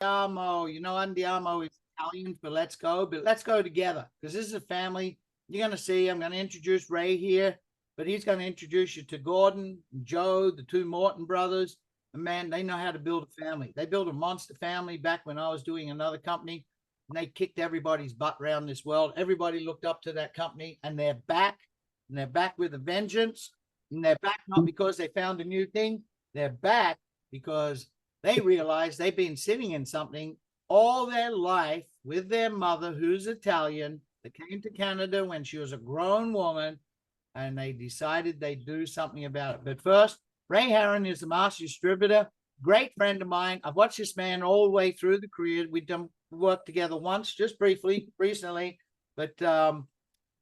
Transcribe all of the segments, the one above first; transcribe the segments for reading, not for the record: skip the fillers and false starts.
Andiamo, Andiamo is Italian for let's go, but let's go together because this is a family. You're going to see, I'm going to introduce Ray here, but he's going to introduce you to Gordon, Joe, the two Morton brothers. And man, they know how to build a family. They built a monster family back when I was doing another company, and they kicked everybody's butt around this world. Everybody looked up to that company, and they're back, with a vengeance. And they're back not because they found a new thing. They're back because they realize they've been sitting in something all their life with their mother, who's Italian, that came to Canada when she was a grown woman, and they decided they'd do something about it. But first, Ray Herron is the master distributor, great friend of mine. I've watched this man all the way through the career. We've done work together once, just briefly, recently, but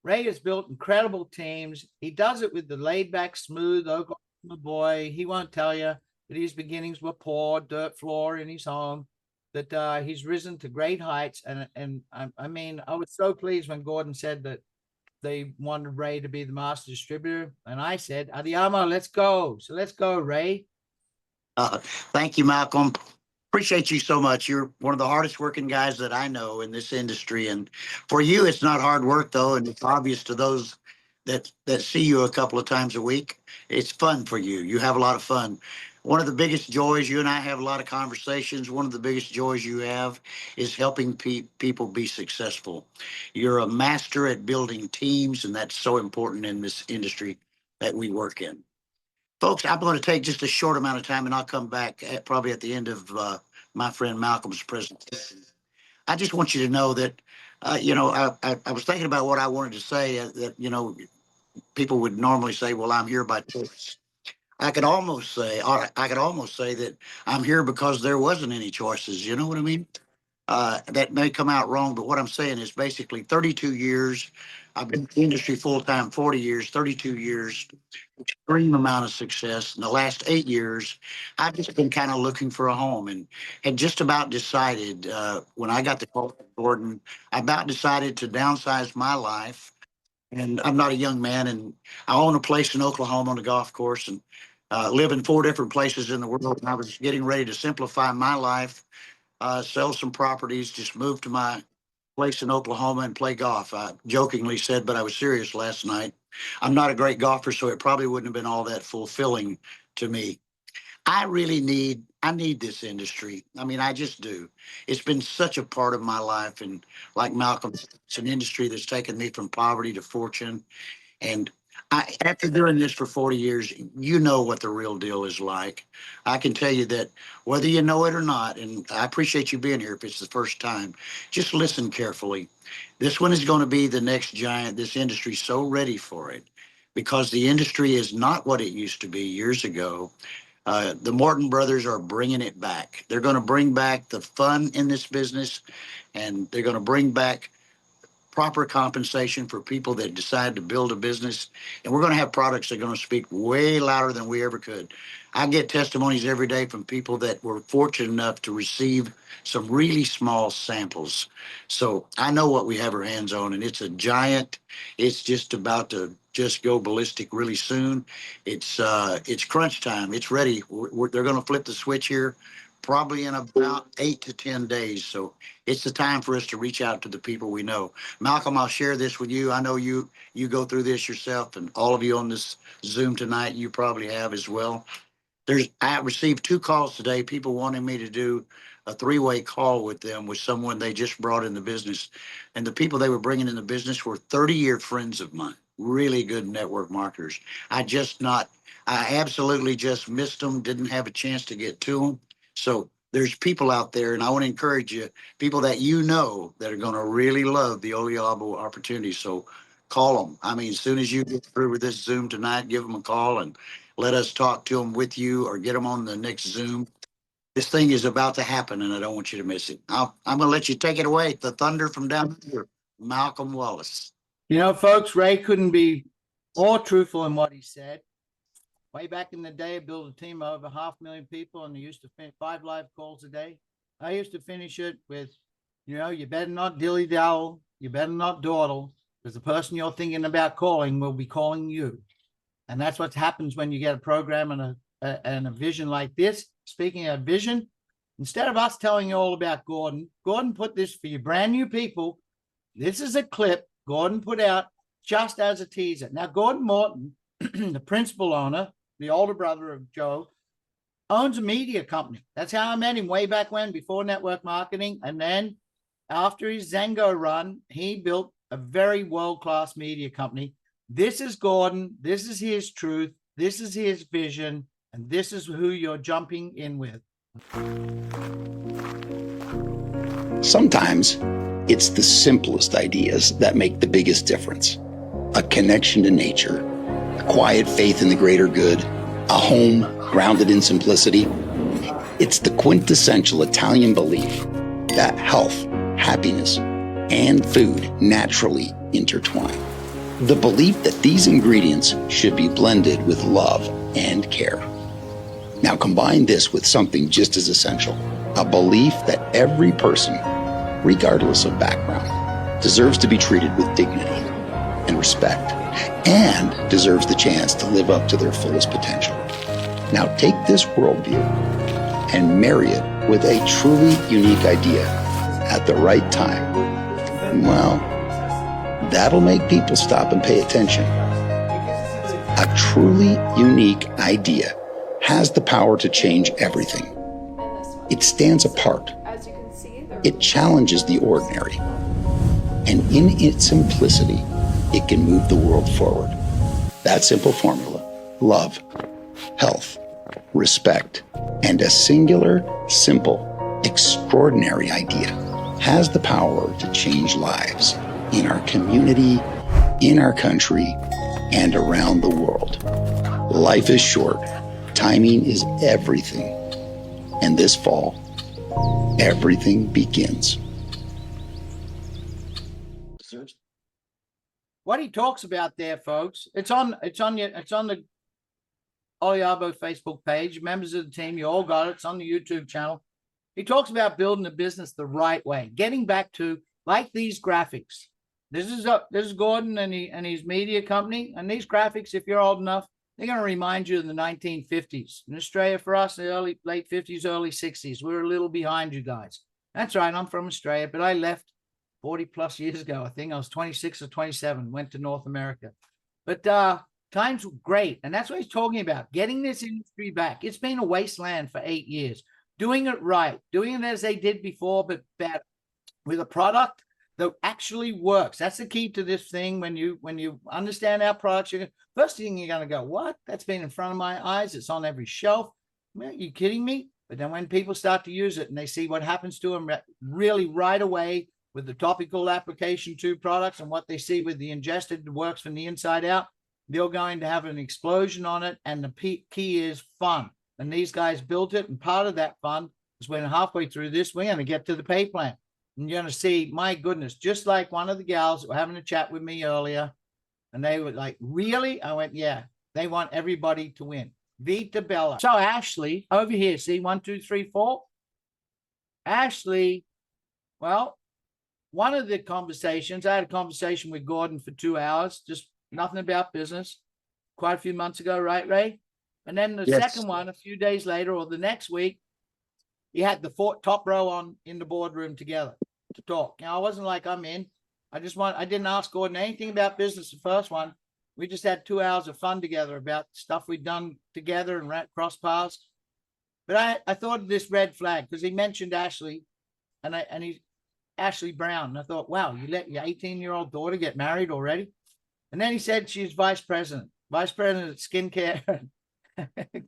Ray has built incredible teams. He does it with the laid-back, smooth Oklahoma boy. He won't tell you that his beginnings were poor, dirt floor in his home, that he's risen to great heights. And I mean, I was so pleased when Gordon said that they wanted Ray to be the master distributor. And I said, Adiamo, let's go. So let's go, Ray. Thank you, Malcolm. Appreciate you so much. You're one of the hardest working guys that I know in this industry. And for you, it's not hard work, though. And it's obvious to those that see you a couple of times a week. It's fun for you. You have a lot of fun. One of the biggest joys, you and I have a lot of conversations. One of the biggest joys you have is helping people be successful. You're a master at building teams, and that's so important in this industry that we work in. Folks, I'm going to take just a short amount of time, and I'll come back probably at the end of my friend Malcolm's presentation. I just want you to know that, I was thinking about what I wanted to say, that, people would normally say, well, I'm here by choice. I could almost say, that I'm here because there wasn't any choices. You know what I mean? That may come out wrong, but what I'm saying is basically 32 years. I've been in the industry full time, 40 years, 32 years, extreme amount of success. In the last 8 years, I've just been kind of looking for a home and had just about decided when I got the call from Gordon, I about decided to downsize my life. And I'm not a young man, and I own a place in Oklahoma on a golf course and live in 4 different places in the world. And I was getting ready to simplify my life, sell some properties, just move to my place in Oklahoma and play golf. I jokingly said, but I was serious last night. I'm not a great golfer, so it probably wouldn't have been all that fulfilling to me. I need this industry. I mean, I just do. It's been such a part of my life. And like Malcolm, it's an industry that's taken me from poverty to fortune. And after doing this for 40 years, you know what the real deal is like. I can tell you that whether you know it or not, and I appreciate you being here if it's the first time, just listen carefully. This one is going to be the next giant. This industry's so ready for it because the industry is not what it used to be years ago. The Morton brothers are bringing it back. They're going to bring back the fun in this business, and they're going to bring back proper compensation for people that decide to build a business. And we're going to have products that are going to speak way louder than we ever could. I get testimonies every day from people that were fortunate enough to receive some really small samples. So I know what we have our hands on, and it's a giant. It's just about to just go ballistic really soon. It's crunch time. It's ready. They're going to flip the switch here probably in about 8 to 10 days. So it's the time for us to reach out to the people we know. Malcolm, I'll share this with you. I know you go through this yourself, and all of you on this Zoom tonight, you probably have as well. I received 2 calls today, people wanting me to do a 3-way call with them with someone they just brought in the business. And the people they were bringing in the business were 30-year friends of mine, really good network marketers. I absolutely just missed them, didn't have a chance to get to them. So there's people out there, and I want to encourage you, people that you know that are going to really love the Oliabo opportunity. So call them. I mean, as soon as you get through with this Zoom tonight, give them a call and let us talk to them with you or get them on the next Zoom. This thing is about to happen, and I don't want you to miss it. I'm going to let you take it away. The thunder from down here, Malcolm Wallace. Folks, Ray couldn't be more truthful in what he said. Way back in the day, I built a team of over 500,000 people, and they used to finish 5 live calls a day. I used to finish it with, you better not dilly-dally, you better not dawdle, because the person you're thinking about calling will be calling you. And that's what happens when you get a program and a vision like this. Speaking of vision, Instead of us telling you all about Gordon, Gordon put this for you brand new people. This is a clip Gordon put out just as a teaser. Now, Gordon Morton, the principal owner, the older brother of Joe, owns a media company. That's how I met him way back when, before network marketing. And then after his Zengo run, he built a very world-class media company. This is Gordon. This is his truth. This is his vision. And this is who you're jumping in with. Sometimes it's the simplest ideas that make the biggest difference. A connection to nature, a quiet faith in the greater good, a home grounded in simplicity. It's the quintessential Italian belief that health, happiness, and food naturally intertwine. The belief that these ingredients should be blended with love and care. Now combine this with something just as essential, a belief that every person, regardless of background, deserves to be treated with dignity and respect, and deserves the chance to live up to their fullest potential. Now take this worldview and marry it with a truly unique idea at the right time. Well, that'll make people stop and pay attention. A truly unique idea has the power to change everything. It stands apart. It challenges the ordinary. And in its simplicity, it can move the world forward. That simple formula, love, health, respect, and a singular, simple, extraordinary idea has the power to change lives in our community, in our country, and around the world. Life is short. Timing is everything. And this fall, everything begins. What he talks about there, folks, it's on the Oliabo Facebook page. Members of the team, you all got it. It's on the YouTube channel. He talks about building a business the right way, getting back to like these graphics. This is Gordon and his media company, and these graphics, if you're old enough, they're going to remind you of the 1950s. In Australia, for us, the late 50s, early 60s. We're a little behind you guys. That's right. I'm from Australia, but I left 40 plus years ago. I think I was 26 or 27, went to North America. But times were great. And that's what he's talking about, getting this industry back. It's been a wasteland for 8 years. Doing it right, doing it as they did before, but better, with a product that actually works. That's the key to this thing. When you understand our products, first thing you're going to go, what? That's been in front of my eyes. It's on every shelf. Are you kidding me? But then when people start to use it and they see what happens to them really right away with the topical application to products and what they see with the ingested works from the inside out, they're going to have an explosion on it. And the key is fun. And these guys built it. And part of that fun is when halfway through this, we're going to get to the pay plan. And you're going to see, my goodness, just like one of the gals that were having a chat with me earlier, and they were like, really? I went, yeah, they want everybody to win. Vita Bella. So Ashley, over here, see, 1, 2, 3, 4. Ashley, well, one of the conversations, I had a conversation with Gordon for 2 hours, just nothing about business, quite a few months ago, right, Ray? And then the second one, a few days later, or the next week, he had the top row in the boardroom together to talk. Now, I wasn't like, I'm in. I didn't ask Gordon anything about business. The first one, we just had 2 hours of fun together about stuff we'd done together and cross paths. But I thought of this red flag because he mentioned Ashley, and he's Ashley Brown. And I thought, wow, you let your 18-year-old daughter get married already? And then he said she's vice president of skincare and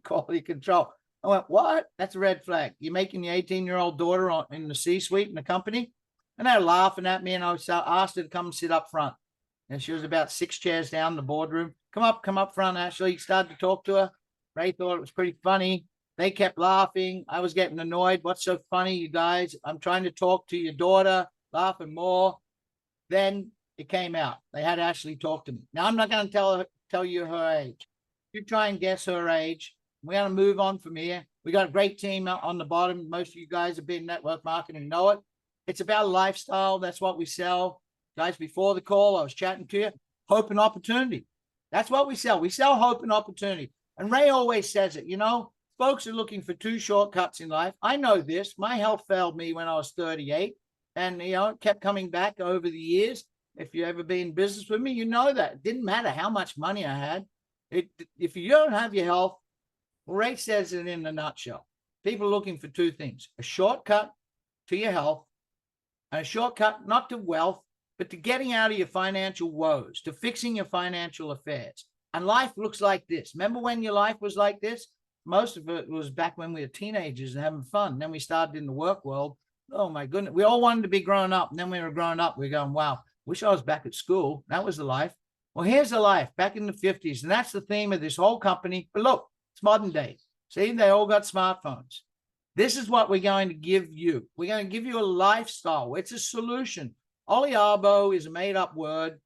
quality control. I went, what? That's a red flag. You're making your 18-year-old daughter in the C-suite in the company? And they're laughing at me, and I asked her to come sit up front. And she was about 6 chairs down in the boardroom. Come up front, Ashley. Started to talk to her. Ray thought it was pretty funny. They kept laughing. I was getting annoyed. What's so funny, you guys? I'm trying to talk to your daughter, laughing more. Then it came out. They had Ashley talk to me. Now, I'm not going to tell you her age. You try and guess her age. We're going to move on from here. We got a great team on the bottom. Most of you guys have been network marketing, know it. It's about lifestyle. That's what we sell. Guys, before the call, I was chatting to you. Hope and opportunity. That's what we sell. We sell hope and opportunity. And Ray always says it, folks are looking for 2 shortcuts in life. I know this. My health failed me when I was 38, and it kept coming back over the years. If you ever been in business with me, you know that it didn't matter how much money I had. If you don't have your health, Ray says it in a nutshell. People are looking for 2 things: a shortcut to your health, and a shortcut not to wealth, but to getting out of your financial woes, to fixing your financial affairs. And life looks like this. Remember when your life was like this? Most of it was back when we were teenagers and having fun. Then we started in the work world. Oh my goodness. We all wanted to be grown up. And then we were growing up. We're going, wow, wish I was back at school. That was the life. Well, here's the life back in the 50s. And that's the theme of this whole company. But look, it's modern day. See, they all got smartphones. This is what we're going to give you. We're going to give you a lifestyle. It's a solution. Oliabo is a made-up word,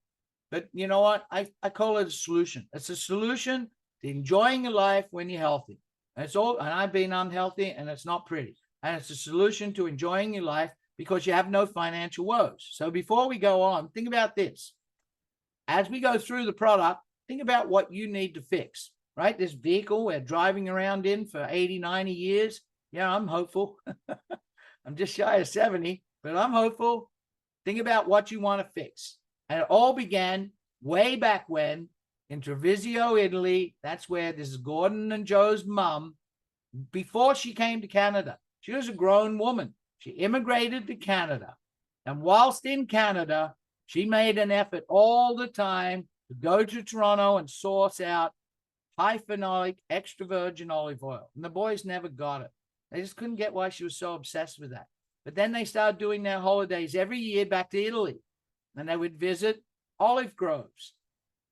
but you know what? I call it a solution. It's a solution to enjoying your life when you're healthy. And it's all, and I've been unhealthy, and it's not pretty. And it's a solution to enjoying your life because you have no financial woes. So before we go on, think about this. As we go through the product, think about what you need to fix, right? This vehicle we're driving around in for 80, 90 years. Yeah, I'm hopeful. I'm just shy of 70, but I'm hopeful. Think about what you want to fix. And it all began way back when in Treviso, Italy. That's where this is Gordon and Joe's mom. Before she came to Canada, she was a grown woman. She immigrated to Canada. And whilst in Canada, she made an effort all the time to go to Toronto and source out high phenolic extra virgin olive oil. And the boys never got it. They just couldn't get why she was so obsessed with that. But then they started doing their holidays every year back to Italy. And they would visit olive groves.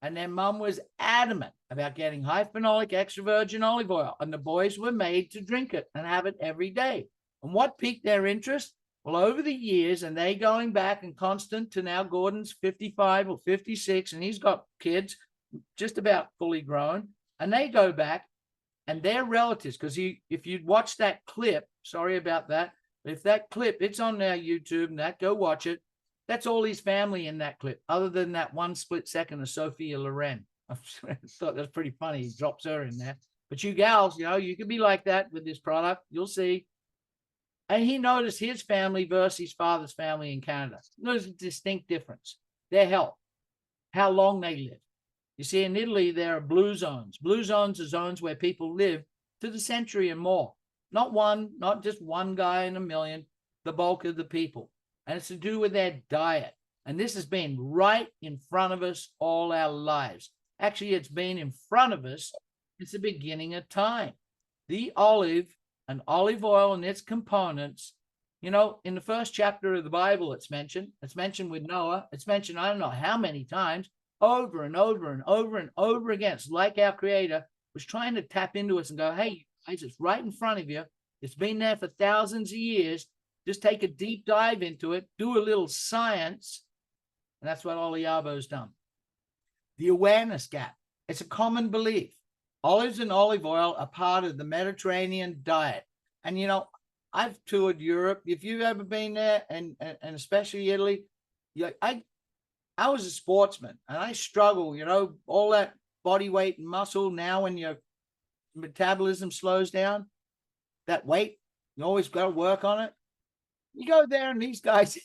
And their mom was adamant about getting high phenolic extra virgin olive oil. And the boys were made to drink it and have it every day. And what piqued their interest? Well, over the years, and they going back and constant to now Gordon's 55 or 56, and he's got kids just about fully grown. And they go back, and their relatives, because if you'd watch that clip, sorry about that, but if that clip, it's on our YouTube, and that, go watch it. That's all his family in that clip, other than that one split second of Sophia Loren. I thought that's pretty funny. He drops her in there. But you gals, you can be like that with this product. You'll see. And he noticed his family versus his father's family in Canada. There's a distinct difference. Their health, how long they live. You see, in Italy, there are blue zones. Blue zones are zones where people live to the century and more. Not just one guy in a million, the bulk of the people. And it's to do with their diet. And this has been right in front of us all our lives. Actually, it's been in front of us since the beginning of time. The olive and olive oil and its components, in the first chapter of the Bible, it's mentioned with Noah. It's mentioned, I don't know how many times, over and over and over and over again. It's like our Creator was trying to tap into us and go, hey, guys, it's right in front of you. It's been there for thousands of years. Just take a deep dive into it, do a little science, and that's what Oliabo's done. The awareness gap. It's a common belief. Olives and olive oil are part of the Mediterranean diet. And, I've toured Europe. If you've ever been there, and especially Italy, I was a sportsman, and I struggle, all that body weight and muscle. Now when your metabolism slows down, that weight, you always got to work on it. You go there and these guys,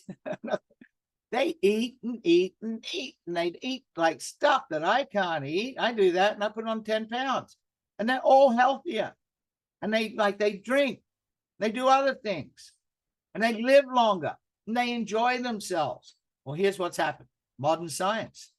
they eat and eat and eat, and they eat like stuff that I can't eat. I do that and I put on 10 pounds, and they're all healthier. And they drink, they do other things, and they live longer, and they enjoy themselves. Well, here's what's happened. Modern science,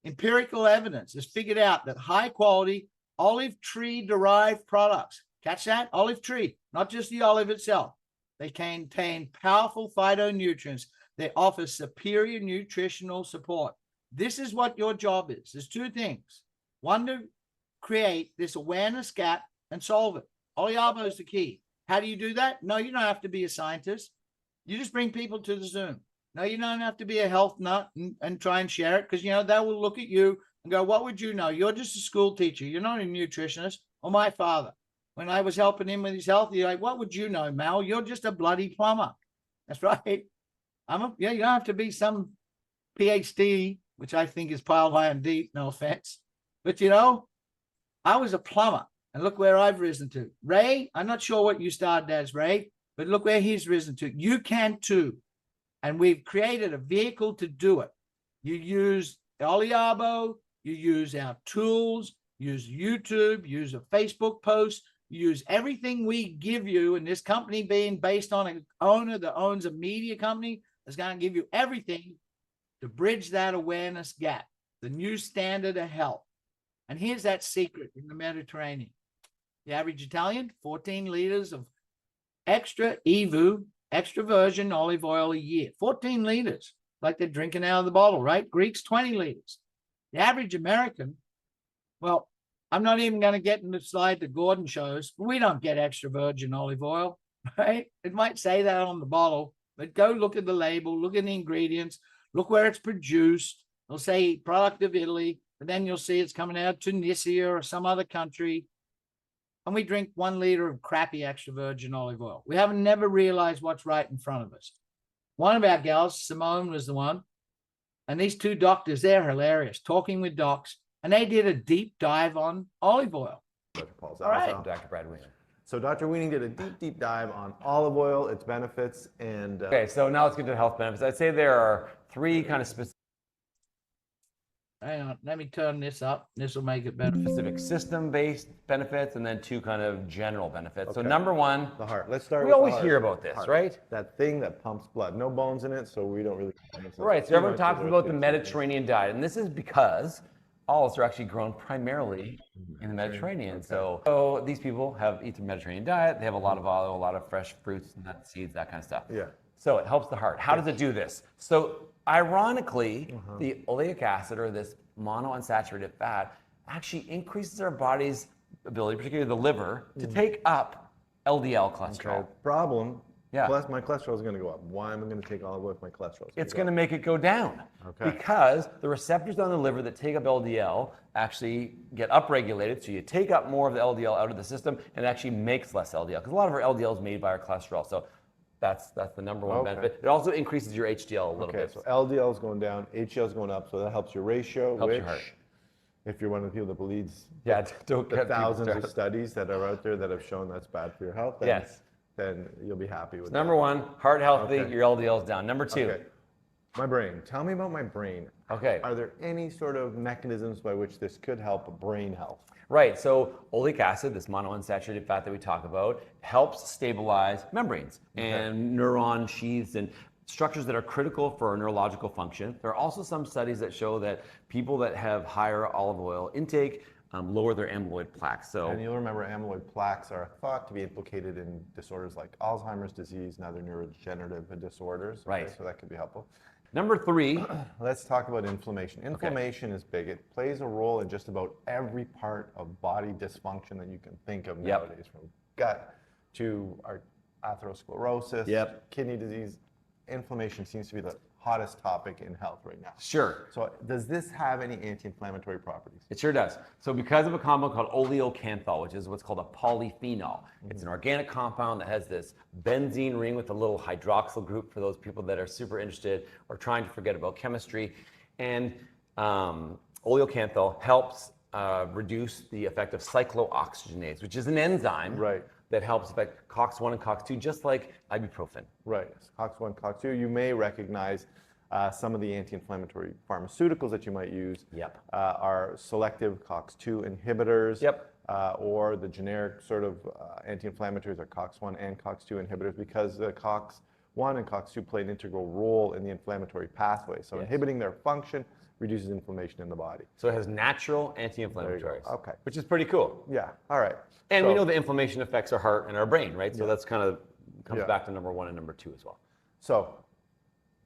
empirical evidence has figured out that high quality olive tree derived products, catch that? Olive tree, not just the olive itself. They contain powerful phytonutrients. They offer superior nutritional support. This is what your job is. There's 2 things. One, to create this awareness gap and solve it. Oliabo is the key. How do you do that? No, you don't have to be a scientist. You just bring people to the Zoom. No, you don't have to be a health nut and try and share it, because, they will look at you and go, what would you know? You're just a school teacher. You're not a nutritionist. Or my father. When I was helping him with his health, you're like, what would you know, Mal? You're just a bloody plumber. That's right. You don't have to be some PhD, which I think is piled high and deep, no offense. But, I was a plumber. And look where I've risen to. Ray, I'm not sure what you started as, Ray, but look where he's risen to. You can too. And we've created a vehicle to do it. You use Oliabo, you use our tools, use YouTube, use a Facebook post, use everything we give you. And this company being based on an owner that owns a media company is going to give you everything to bridge that awareness gap, the new standard of health. And here's that secret in the Mediterranean. The average Italian, 14 liters of extra EVU, extra virgin olive oil a year. 14 liters, like they're drinking out of the bottle, right? Greeks, 20 liters. The average American, well, I'm not even going to get in the slide that Gordon shows. We don't get extra virgin olive oil, right? It might say that on the bottle, but go look at the label, look at the ingredients, look where it's produced. It'll say product of Italy, but then you'll see it's coming out of Tunisia or some other country. And we drink 1 liter of crappy extra virgin olive oil. We haven't never realized what's right in front of us. One of our gals, Simone, was the one. And these two doctors, they're hilarious, talking with docs. And they did a deep dive on olive oil. Dr. Paul's All right. I'm Dr. Brad Weiner. So Dr. Weiner did a deep dive on olive oil, its benefits, and... Okay, so now let's get to health benefits. I'd say there are 3 kind of specific Hang on, let me turn this up. This will make it better. system-based benefits and then 2 kind of general benefits. So Okay. number 1, the heart. Let's start we with the always heart. hear about this, Heart. right? That thing that pumps blood. No bones in it, so we don't really... Right, so everyone talks about the Mediterranean diet, and this is because olives are actually grown primarily in the Mediterranean. Okay. So these people eat the Mediterranean diet. They have a lot of olive, a lot of fresh fruits, nuts, seeds, that kind of stuff. Yeah. So it helps the heart. How does it do this? So ironically, the oleic acid, or this monounsaturated fat, actually increases our body's ability, particularly the liver, to take up LDL cholesterol. Okay. Problem. Yeah. Plus, my cholesterol is going to go up. Why am I going to take olive oil if my cholesterol is It's going to make it go down. Okay. Because the receptors on the liver that take up LDL actually get upregulated. So you take up more of the LDL out of the system, and it actually makes less LDL. Because a lot of our LDL is made by our cholesterol. So that's the number one benefit. It also increases your HDL a little bit. So LDL is going down, HDL is going up, so that helps your ratio, Helps which, your heart. if you're one of the people that believes Don't the get thousands people of studies that are out there that have shown that's bad for your health, then you'll be happy with Number 1, heart healthy, Okay. your LDL is down. Number 2. Okay. My brain. Tell me about my brain. Okay. Are there any sort of mechanisms by which this could help brain health? Right, so oleic acid, this monounsaturated fat that we talk about, helps stabilize membranes and neuron sheaths and structures that are critical for neurological function. There are also some studies that show that people that have higher olive oil intake lower their amyloid plaques. So, And you'll remember amyloid plaques are thought to be implicated in disorders like Alzheimer's disease and other neurodegenerative disorders. Right. Okay, so that could be helpful. number 3, Let's talk about inflammation. Inflammation is big. It plays a role in just about every part of body dysfunction that you can think of nowadays, from gut to our atherosclerosis, kidney disease. Inflammation seems to be the hottest topic in health right now. sure. So does this have any anti-inflammatory properties? It sure does. So because of a compound called oleocanthal, which is what's called a polyphenol, it's an organic compound that has this benzene ring with a little hydroxyl group for those people that are super interested or trying to forget about chemistry. And oleocanthal helps reduce the effect of cyclooxygenase, which is an enzyme that helps affect COX-1 and COX-2, just like ibuprofen. Right. COX-1, COX-2. You may recognize some of the anti-inflammatory pharmaceuticals that you might use are selective COX-2 inhibitors, or the generic sort of anti-inflammatories are COX-1 and COX-2 inhibitors, because the COX-1 and COX-2 play an integral role in the inflammatory pathway. So inhibiting their function reduces inflammation in the body. So it has natural anti-inflammatories. Okay. Which is pretty cool. Yeah. All right. And we know that inflammation affects our heart and our brain, right? So that's kind of comes back to number 1 and number 2 as well. So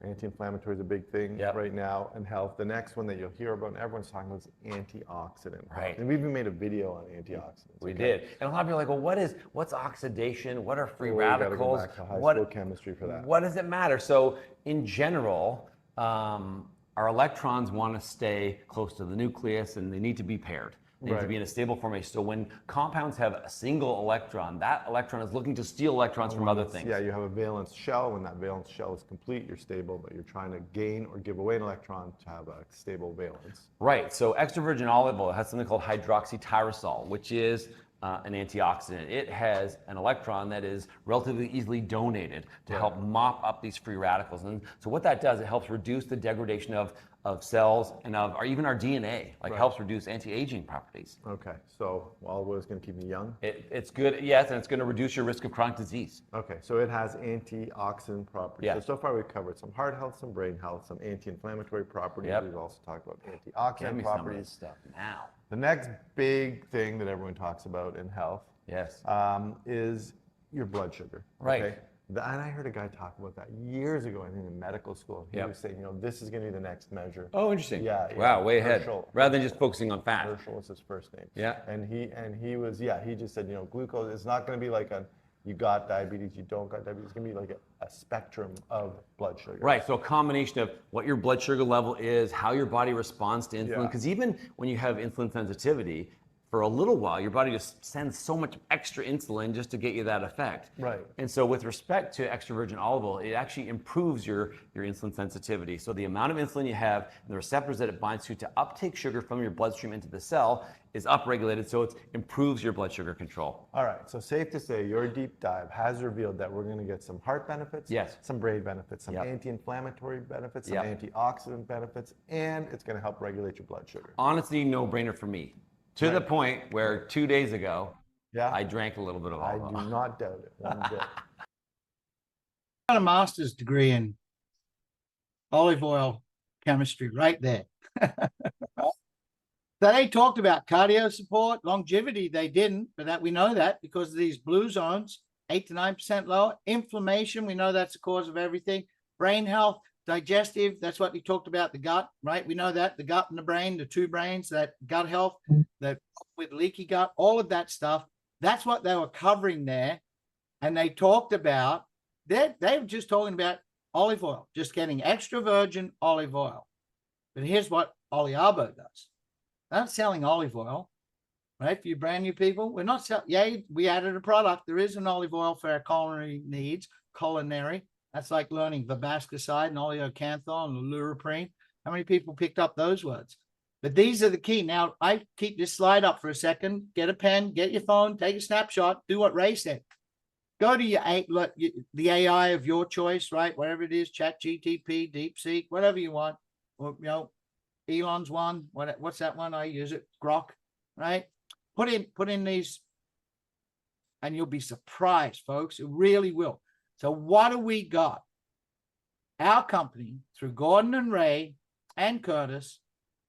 anti-inflammatory is a big thing Yep. right now in health. The next one that you'll hear about, and everyone's talking about, is antioxidant. Right. And we even made a video on antioxidants. We did. And a lot of people are like, well, what's oxidation? What are free We gotta go radicals? back to high school chemistry for that. What does it matter? So in general, our electrons want to stay close to the nucleus, and they need to be paired. They need to be in a stable formation. So when compounds have a single electron, that electron is looking to steal electrons from other things. Yeah, you have a valence shell. When that valence shell is complete, you're stable, but you're trying to gain or give away an electron to have a stable valence. Right. So extra virgin olive oil has something called hydroxytyrosol, which is an antioxidant. It has an electron that is relatively easily donated to help mop up these free radicals. And so what that does, it helps reduce the degradation of cells and or even our DNA, helps reduce anti-aging properties. Okay, so olive oil is going to keep me young? It's good, yes, and it's going to reduce your risk of chronic disease. Okay, so it has antioxidant properties. Yeah. So far we've covered some heart health, some brain health, some anti-inflammatory properties. Yep. We've also talked about Give antioxidant me some of properties. this stuff now. The next big thing that everyone talks about in health Yes. is your blood sugar. Right. Okay? And I heard a guy talk about that years ago, I think in medical school. He Yep. was saying, this is going to be the next measure. Oh, interesting. Yeah. Wow, way ahead. Herschel. Rather than just focusing on fat. Herschel was his first name. Yeah. And he just said, glucose, it's not going to be like you got diabetes, you don't got diabetes. It's going to be like a spectrum of blood sugar. Right, so a combination of what your blood sugar level is, how your body responds to insulin, Yeah. because even when you have insulin sensitivity, for a little while, your body just sends so much extra insulin just to get you that effect. Right. And so with respect to extra virgin olive oil, it actually improves your insulin sensitivity. So the amount of insulin you have and the receptors that it binds to uptake sugar from your bloodstream into the cell is upregulated, so it improves your blood sugar control. All right, so safe to say your deep dive has revealed that we're going to get some heart benefits, Yes. some brain benefits, some Yep. anti-inflammatory benefits, some Yep. antioxidant benefits, and it's going to help regulate your blood sugar. Honestly, no brainer for me. To the point where 2 days ago, Yeah, I drank a little bit of I olive do oil. not doubt it one bit. Got a master's degree in olive oil chemistry right there. So they talked about cardio support, longevity. They didn't, but that we know that because of these blue zones, 8 to 9% lower. Inflammation, we know that's the cause of everything. Brain health, digestive, that's what we talked about, the gut, right? We know that the gut and the brain, the two brains, that gut health, that with leaky gut, all of that stuff. That's what they were covering there. And they talked about, they were just talking about olive oil, just getting extra virgin olive oil. But here's what Oliabo does. They're not selling olive oil, right? For you brand new people, we're not selling, we added a product. There is an olive oil for our culinary needs, culinary. That's like learning verbascicide and oleocanthal and luraprine. How many people picked up those words? But these are the key. Now, I keep this slide up for a second. Get a pen, get your phone, take a snapshot, do what Ray said. Go to the AI of your choice, right? Whatever it is, ChatGPT, DeepSeek, whatever you want. Or, Elon's one. What's that one? I use it. Grok, right? Put in these, and you'll be surprised, folks. It really will. So what do we got? Our company, through Gordon and Ray and Curtis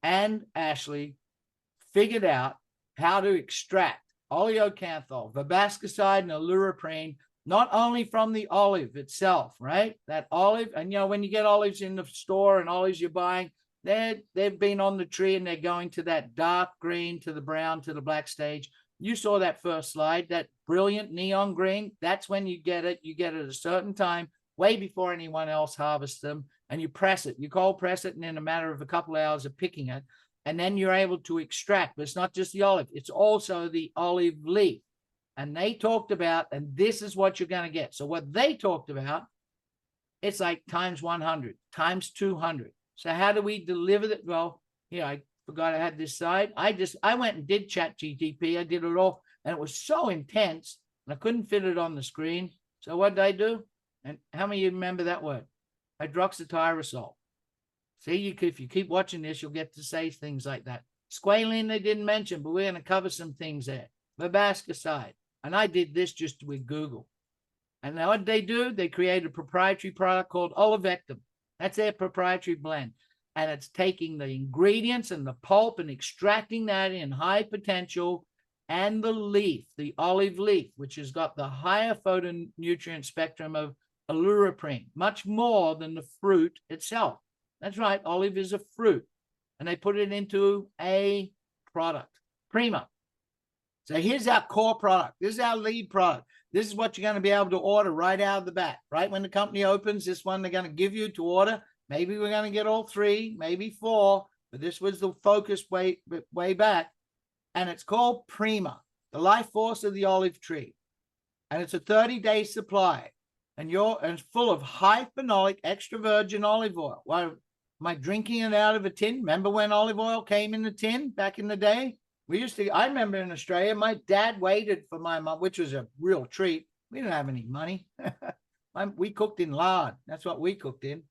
and Ashley, figured out how to extract oleocanthal, verbascicide, and luraprine, not only from the olive itself, right? That olive, and when you get olives in the store and olives you're buying, they've been on the tree and they're going to that dark green, to the brown, to the black stage. You saw that first slide, that brilliant neon green. That's when you get it. You get it at a certain time, way before anyone else harvests them, and you press it. You cold press it, and in a matter of a couple of hours of picking it, and then you're able to extract. But it's not just the olive; it's also the olive leaf. And they talked about, and this is what you're going to get. So what they talked about, it's like times 100, times 200. So how do we deliver that? Well, I forgot I had this slide. I went and did ChatGPT. I did it all, and it was so intense, and I couldn't fit it on the screen. So what did I do? And how many of you remember that word? Hydroxytyrosol. See, if you keep watching this, you'll get to say things like that. Squalene they didn't mention, but we're going to cover some things there. Verbascicide. And I did this just with Google. And now what did they do? They created a proprietary product called Olivectum. That's their proprietary blend. And it's taking the ingredients and the pulp and extracting that in high potential, and the leaf, the olive leaf, which has got the higher phytonutrient spectrum of luraprine, much more than the fruit itself. That's right, olive is a fruit. And they put it into a product, PREMIO. So here's our core product. This is our lead product. This is what you're going to be able to order right out of the bat. Right when the company opens, this one they're going to give you to order. Maybe we're going to get all 3, maybe 4, but this was the focus way back. And it's called PREMIO, the life force of the olive tree. And it's a 30-day supply. And it's full of high phenolic extra virgin olive oil. Why am I drinking it out of a tin? Remember when olive oil came in the tin back in the day? I remember in Australia, my dad waited for my mom, which was a real treat. We didn't have any money. We cooked in lard. That's what we cooked in.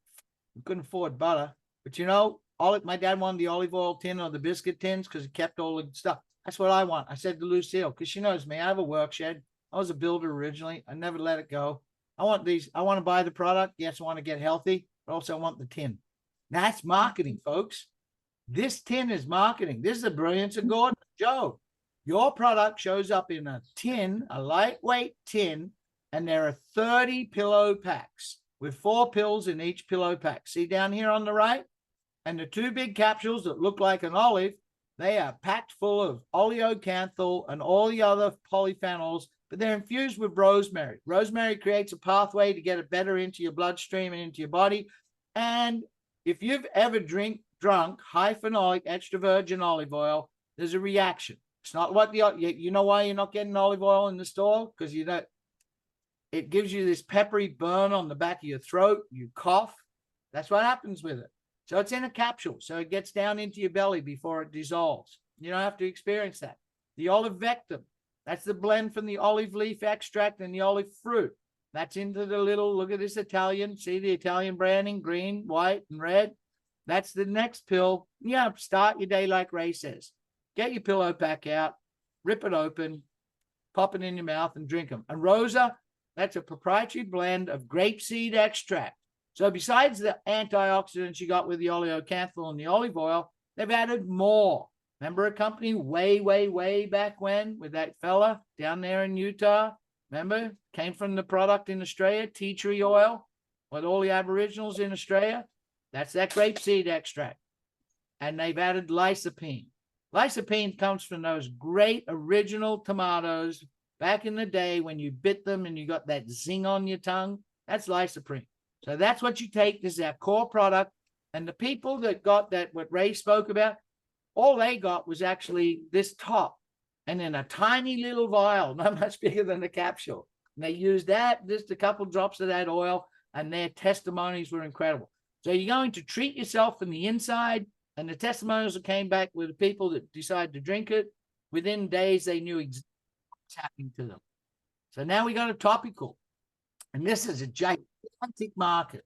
We couldn't afford butter. But my dad wanted the olive oil tin or the biscuit tins because he kept all the stuff. That's what I want. I said to Lucille, because she knows me, I have a work shed. I was a builder originally. I never let it go. I want these. I want to buy the product. Yes, I want to get healthy, but also I want the tin. That's marketing, folks. This tin is marketing. This is the brilliance of Gordon. Joe, your product shows up in a tin, a lightweight tin, and there are 30 pillow packs with 4 pills in each pillow pack. See down here on the right? And the 2 big capsules that look like an olive, they are packed full of oleocanthal and all the other polyphenols, but they're infused with rosemary. Rosemary creates a pathway to get it better into your bloodstream and into your body. And if you've ever drunk high phenolic extra virgin olive oil, there's a reaction. It's not what you know why you're not getting olive oil in the store? Because it gives you this peppery burn on the back of your throat. You cough. That's what happens with it. So it's in a capsule. So it gets down into your belly before it dissolves. You don't have to experience that. The olive vectum, that's the blend from the olive leaf extract and the olive fruit. That's into the look at this Italian. See the Italian branding, green, white, and red. That's the next pill. Yeah, start your day like Ray says. Get your pillow pack out, rip it open, pop it in your mouth and drink them. And Rosa, that's a proprietary blend of grapeseed extract. So besides the antioxidants you got with the oleocanthal and the olive oil, they've added more. Remember a company way back when with that fella down there in Utah? Remember? Came from the product in Australia, tea tree oil, with all the aboriginals in Australia. That's that grapeseed extract. And they've added lycopene. Lycopene comes from those great original tomatoes back in the day when you bit them and you got that zing on your tongue. That's lycopene. So that's what you take. This is our core product. And the people that got that, what Ray spoke about, all they got was actually this top and then a tiny little vial, not much bigger than a capsule. And they used that, just a couple drops of that oil, and their testimonies were incredible. So you're going to treat yourself from the inside, and the testimonials that came back with the people that decided to drink it, within days, they knew exactly what's happening to them. So now we got a topical, and this is a gigantic market.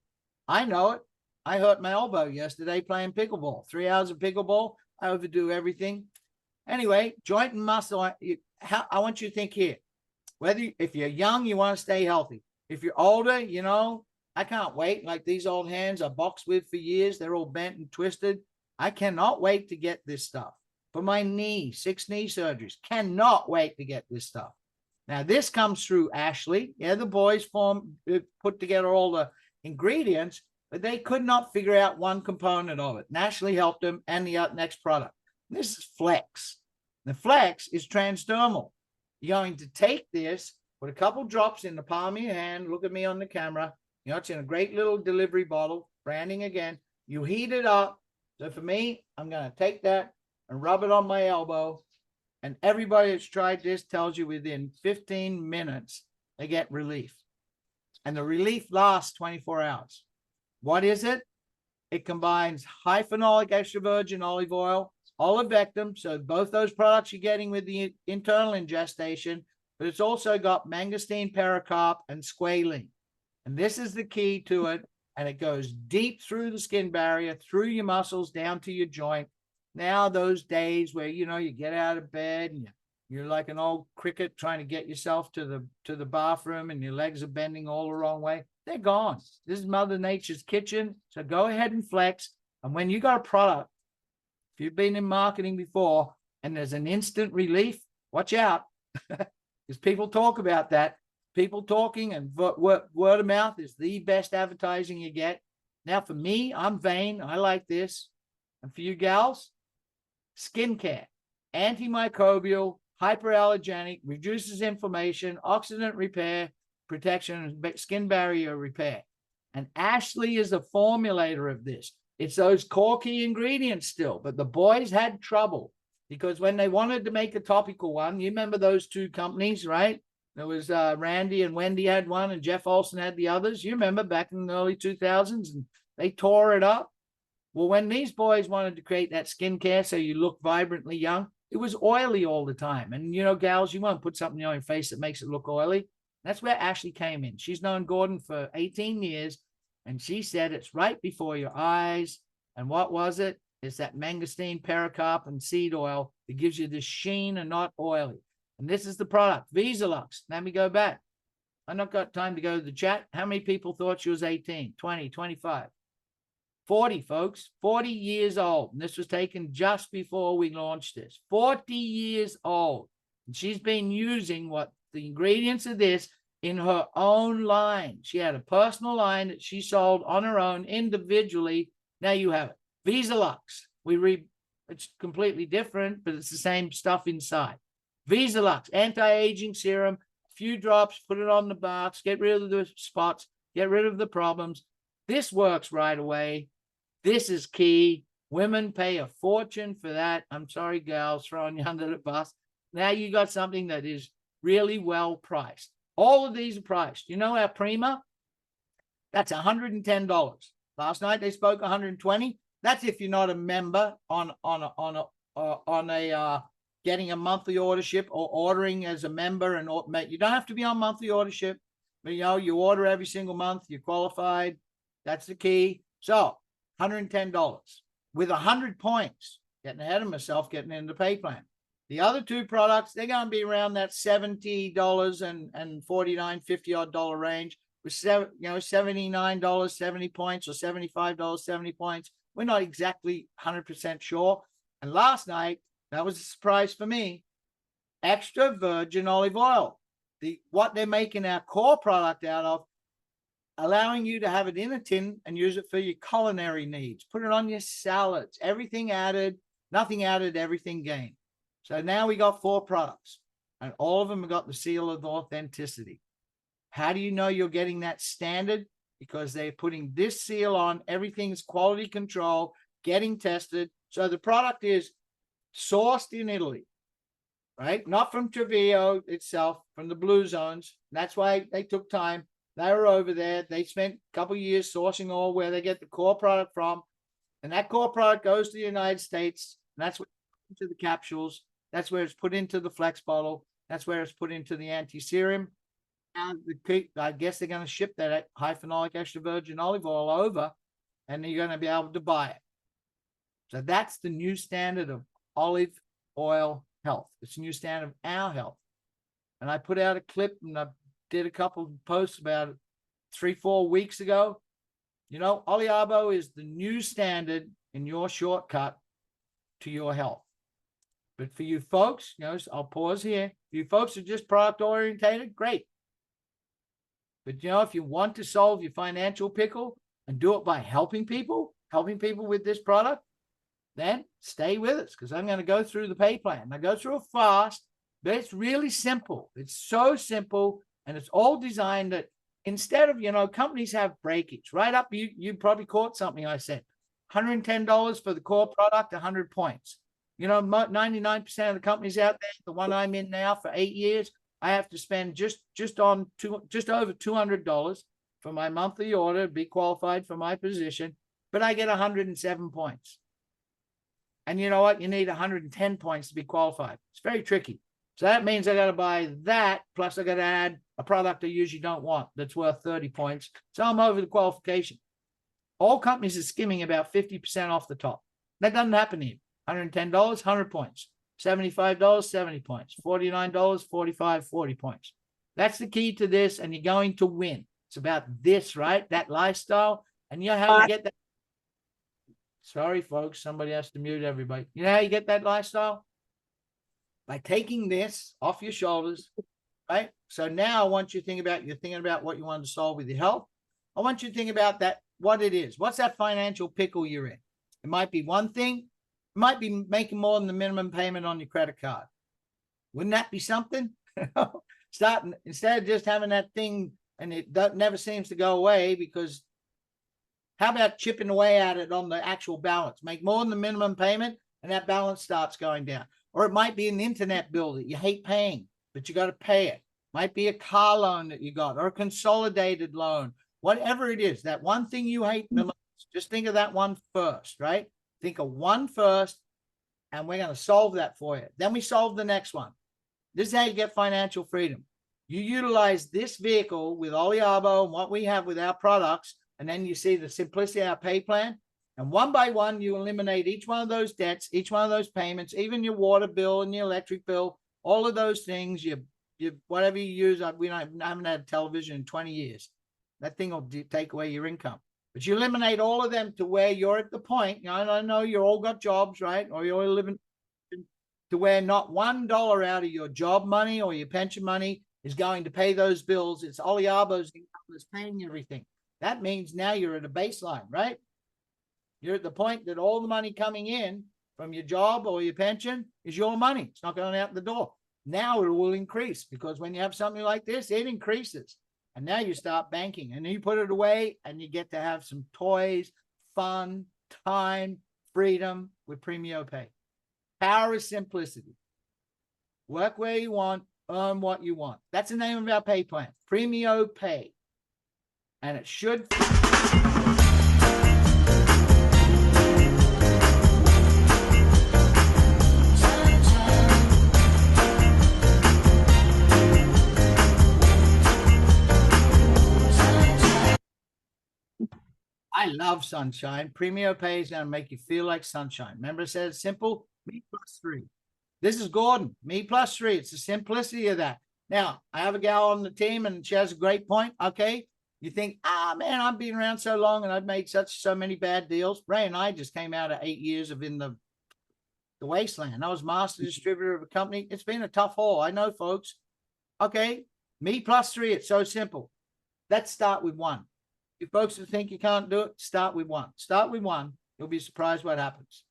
I know it. I hurt my elbow yesterday playing pickleball. 3 hours of pickleball. I overdo everything. Anyway, joint and muscle. I want you to think here. If you're young, you want to stay healthy. If you're older, I can't wait. Like these old hands I boxed with for years. They're all bent and twisted. I cannot wait to get this stuff. For my knee, 6 knee surgeries. Cannot wait to get this stuff. Now, this comes through Ashley. Yeah, the boys put together all the ingredients, but they could not figure out one component of it. And Ashley helped them and the next product. This is Flex. The Flex is transdermal. You're going to take this, put a couple drops in the palm of your hand. Look at me on the camera. It's in a great little delivery bottle, branding again. You heat it up. So for me, I'm going to take that and rub it on my elbow. And everybody that's tried this tells you within 15 minutes, they get relief. And the relief lasts 24 hours. What is it? It combines high phenolic extra virgin olive oil, olive vectum, so both those products you're getting with the internal ingestation, but it's also got mangosteen pericarp and squalene. And this is the key to it. And it goes deep through the skin barrier, through your muscles, down to your joint. Now, those days where, you get out of bed and you're like an old cricket trying to get yourself to the bathroom and your legs are bending all the wrong way, they're gone. This is Mother Nature's kitchen. So go ahead and flex. And when you got a product, if you've been in marketing before and there's an instant relief, watch out. Because people talk about that. People talking and word of mouth is the best advertising you get. Now, for me, I'm vain. I like this. And for you gals, skincare, antimicrobial, hyperallergenic, reduces inflammation, oxidant repair, protection, and skin barrier repair. And Ashley is the formulator of this. It's those core key ingredients still, but the boys had trouble because when they wanted to make a topical one, you remember those 2 companies, right? There was Randy and Wendy had one and Jeff Olson had the others. You remember back in the early 2000s and they tore it up. Well, when these boys wanted to create that skincare so you look vibrantly young, it was oily all the time. And, you know, gals, you won't put something on your face that makes it look oily. That's where Ashley came in. She's known Gordon for 18 years, and she said it's right before your eyes. And what was it? It's that mangosteen, pericarp, seed oil that gives you this sheen and not oily. And this is the product, Visalux. Let me go back. I've not got time to go to the chat. How many people thought she was 18, 20, 25? 40, folks, 40 years old. And this was taken just before we launched this. 40 years old. And she's been using the ingredients of this in her own line. She had a personal line that she sold on her own individually. Now you have it. Visalux. It's completely different, but it's the same stuff inside. Visalux, anti-aging serum, a few drops, put it on the box, get rid of the spots, get rid of the problems. This works right away. This is key. Women pay a fortune for that. I'm sorry, gals, throwing you under the bus. Now you got something that is really well priced. All of these are priced. You know our Prima? That's $110. Last night they spoke $120. That's if you're not a member on getting a monthly ordership or ordering as a member. And you don't have to be on monthly ordership, but you know, you order every single month, you're qualified. That's the key. So $110 with 100 points. Getting ahead of myself, getting into the pay plan. The other two products, they're going to be around that $70 and $49, $50 odd range with $79, 70 points, or $75, 70 points. We're not exactly 100% sure. And last night, that was a surprise for me. Extra virgin olive oil. What they're making our core product out of, allowing you to have it in a tin and use it for your culinary needs. Put it on your salads. Everything added, nothing added, everything gained. So now we got 4 products, and all of them have got the seal of authenticity. How do you know you're getting that standard? Because they're putting this seal on. Everything's quality control, getting tested. So the product is sourced in Italy, right? Not from Treviso itself, from the blue zones. That's why they took time. They were over there. They spent a couple of years sourcing all where they get the core product from. And that core product goes to the United States. And that's what into the capsules. That's where it's put into the flex bottle. That's where it's put into the anti-serum. And I guess they're going to ship that high phenolic extra virgin olive oil over, and you're going to be able to buy it. So that's the new standard of olive oil health. It's a new standard of our health. And I put out a clip, and I did a couple of posts about it 3-4 weeks ago. You know, Oliabo is the new standard in your shortcut to your health. But for you folks, you know, I'll pause here. You folks are just product orientated, great. But you know, if you want to solve your financial pickle and do it by helping people with this product, then stay with us, because I'm going to go through the pay plan. I go through it fast, but it's really simple. It's so simple, and it's all designed that instead of, you know, companies have breakage right up. You probably caught something I said. $110 for the core product, 100 points. You know, 99% of the companies out there, the one I'm in now for 8 years, I have to spend just over $200 for my monthly order to be qualified for my position, but I get 107 points. And you know what? You need 110 points to be qualified. It's very tricky. So that means I got to buy that, plus I got to add a product I usually don't want that's worth 30 points. So I'm over the qualification. All companies are skimming about 50% off the top. That doesn't happen here. $110, 100 points. $75, 70 points. $49, 45, 40 points. That's the key to this, and you're going to win. It's about this, right? That lifestyle. And you know how you get that? Sorry, folks. Somebody has to mute everybody. You know how you get that lifestyle? By taking this off your shoulders, right? So now I want you to think about, you're thinking about what you want to solve with your health. I want you to think about that, what it is. What's that financial pickle you're in? It might be one thing. It might be making more than the minimum payment on your credit card. Wouldn't that be something? Starting, instead of just having that thing and it never seems to go away, because how about chipping away at it on the actual balance? Make more than the minimum payment and that balance starts going down. Or it might be an internet bill that you hate paying, but you got to pay it. Might be a car loan that you got, or a consolidated loan, whatever it is. That one thing you hate the most, just think of that one first, right? Think of one first, and we're going to solve that for you. Then we solve the next one. This is how you get financial freedom. You utilize this vehicle with Oliabo and what we have with our products, and then you see the simplicity of our pay plan. And one by one, you eliminate each one of those debts, each one of those payments, even your water bill and your electric bill, all of those things, you whatever you use. I haven't had television in 20 years. That thing will take away your income. But you eliminate all of them to where you're at the point. You know, I know you're all got jobs, right? Or you're living to where not $1 out of your job money or your pension money is going to pay those bills. It's Oliabo's income that's paying everything. That means now you're at a baseline, right? You're at the point that all the money coming in from your job or your pension is your money. It's not going out the door. Now it will increase, because when you have something like this, it increases. And now you start banking, and you put it away, and you get to have some toys, fun, time, freedom with PREMIO Pay. Power is simplicity. Work where you want, earn what you want. That's the name of our pay plan, PREMIO Pay. And it should... I love sunshine. PREMIO Pay is going to make you feel like sunshine. Remember, I said it's simple. Me plus 3. This is Gordon. Me plus 3. It's the simplicity of that. Now, I have a gal on the team, and she has a great point. Okay, you think, man, I've been around so long, and I've made so many bad deals. Ray and I just came out of 8 years of in the wasteland. I was master distributor of a company. It's been a tough haul. I know, folks. Okay, me plus 3. It's so simple. Let's start with 1. You folks who think you can't do it, start with 1. Start with 1. You'll be surprised what happens.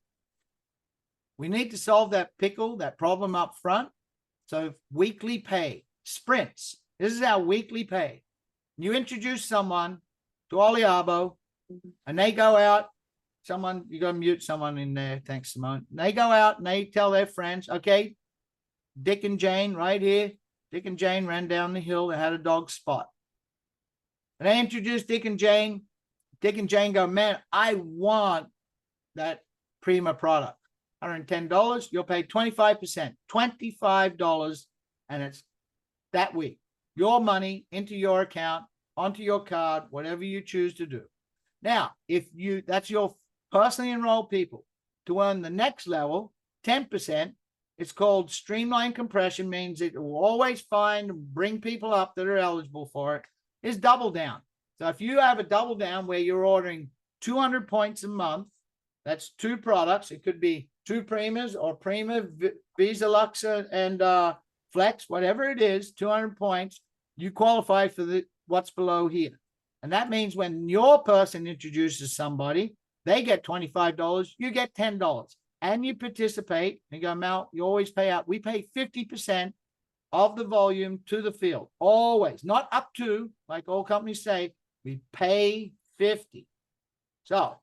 We need to solve that pickle, that problem up front. So weekly pay, sprints. This is our weekly pay. You introduce someone to Oliabo, and they go out. Someone, you got to mute someone in there. Thanks, Simone. They go out and they tell their friends, okay, Dick and Jane right here. Dick and Jane ran down the hill. They had a dog spot. And I introduced Dick and Jane. Dick and Jane go, man, I want that Prima product. $110. You'll pay 25%, $25, and it's that week. Your money into your account, onto your card, whatever you choose to do. Now, that's your personally enrolled people. To earn the next level, 10%, it's called streamline compression, means it will always find and bring people up that are eligible for it. Is double down. So if you have a double down where you're ordering 200 points a month, that's 2 products. It could be 2 Primas or Prima, Visa Lux, and Flex, whatever it is, 200 points. You qualify for what's below here. And that means when your person introduces somebody, they get $25, you get $10. And you participate. And you go, Mal, you always pay out. We pay 50% of the volume to the field, always, not up to, like all companies say, we pay 50. So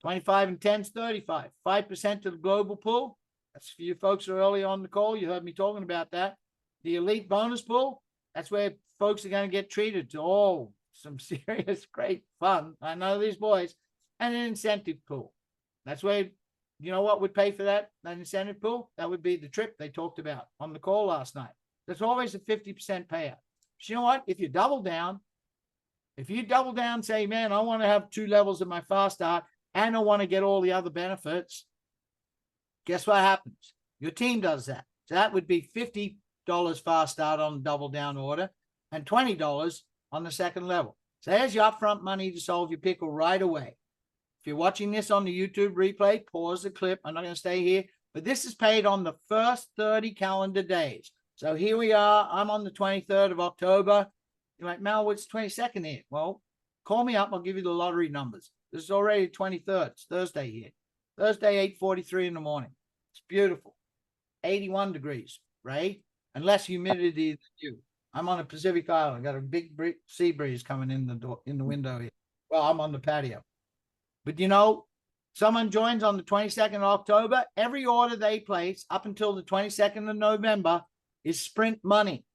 25 and 10 is 35, 5% to the global pool. That's for you folks who are early on the call. You heard me talking about that. The elite bonus pool, that's where folks are going to get treated to some serious, great fun. I know these boys. And an incentive pool. That's where, you know what would pay for that incentive pool? That would be the trip they talked about on the call last night. There's always a 50% payout. But you know what? If you double down, say, man, I want to have 2 levels of my fast start and I want to get all the other benefits, guess what happens? Your team does that. So that would be $50 fast start on the double down order and $20 on the second level. So there's your upfront money to solve your pickle right away. If you're watching this on the YouTube replay, pause the clip. I'm not going to stay here, but this is paid on the first 30 calendar days. So here we are. I'm on the 23rd of October. You're like, Mal, what's 22nd here? Well, call me up. I'll give you the lottery numbers. This is already 23rd. It's Thursday here. Thursday, 8:43 in the morning. It's beautiful. 81 degrees, right? And less humidity than you. I'm on a Pacific Island. Got a big sea breeze coming in the window here. Well, I'm on the patio. But you know, someone joins on the 22nd of October. Every order they place up until the 22nd of November is sprint money.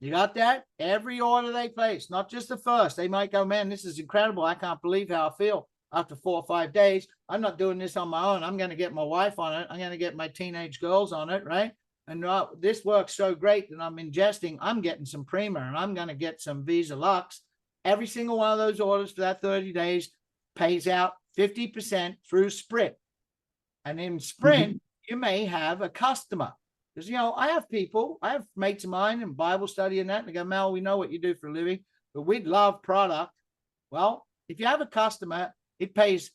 You got that? Every order they place, not just the first. They might go, man, this is incredible. I can't believe how I feel. after 4 or 5 days. I'm not doing this on my own. I'm going to get my wife on it. I'm going to get my teenage girls on it, right? And this works so great that I'm ingesting. I'm getting some Prima, and I'm going to get some Visa Lux. Every single one of those orders for that 30 days pays out 50% through Sprint. And in Sprint, you may have a customer. Because, I have mates of mine in Bible study and that, and they go, Mel, we know what you do for a living, but we'd love product. Well, if you have a customer, it pays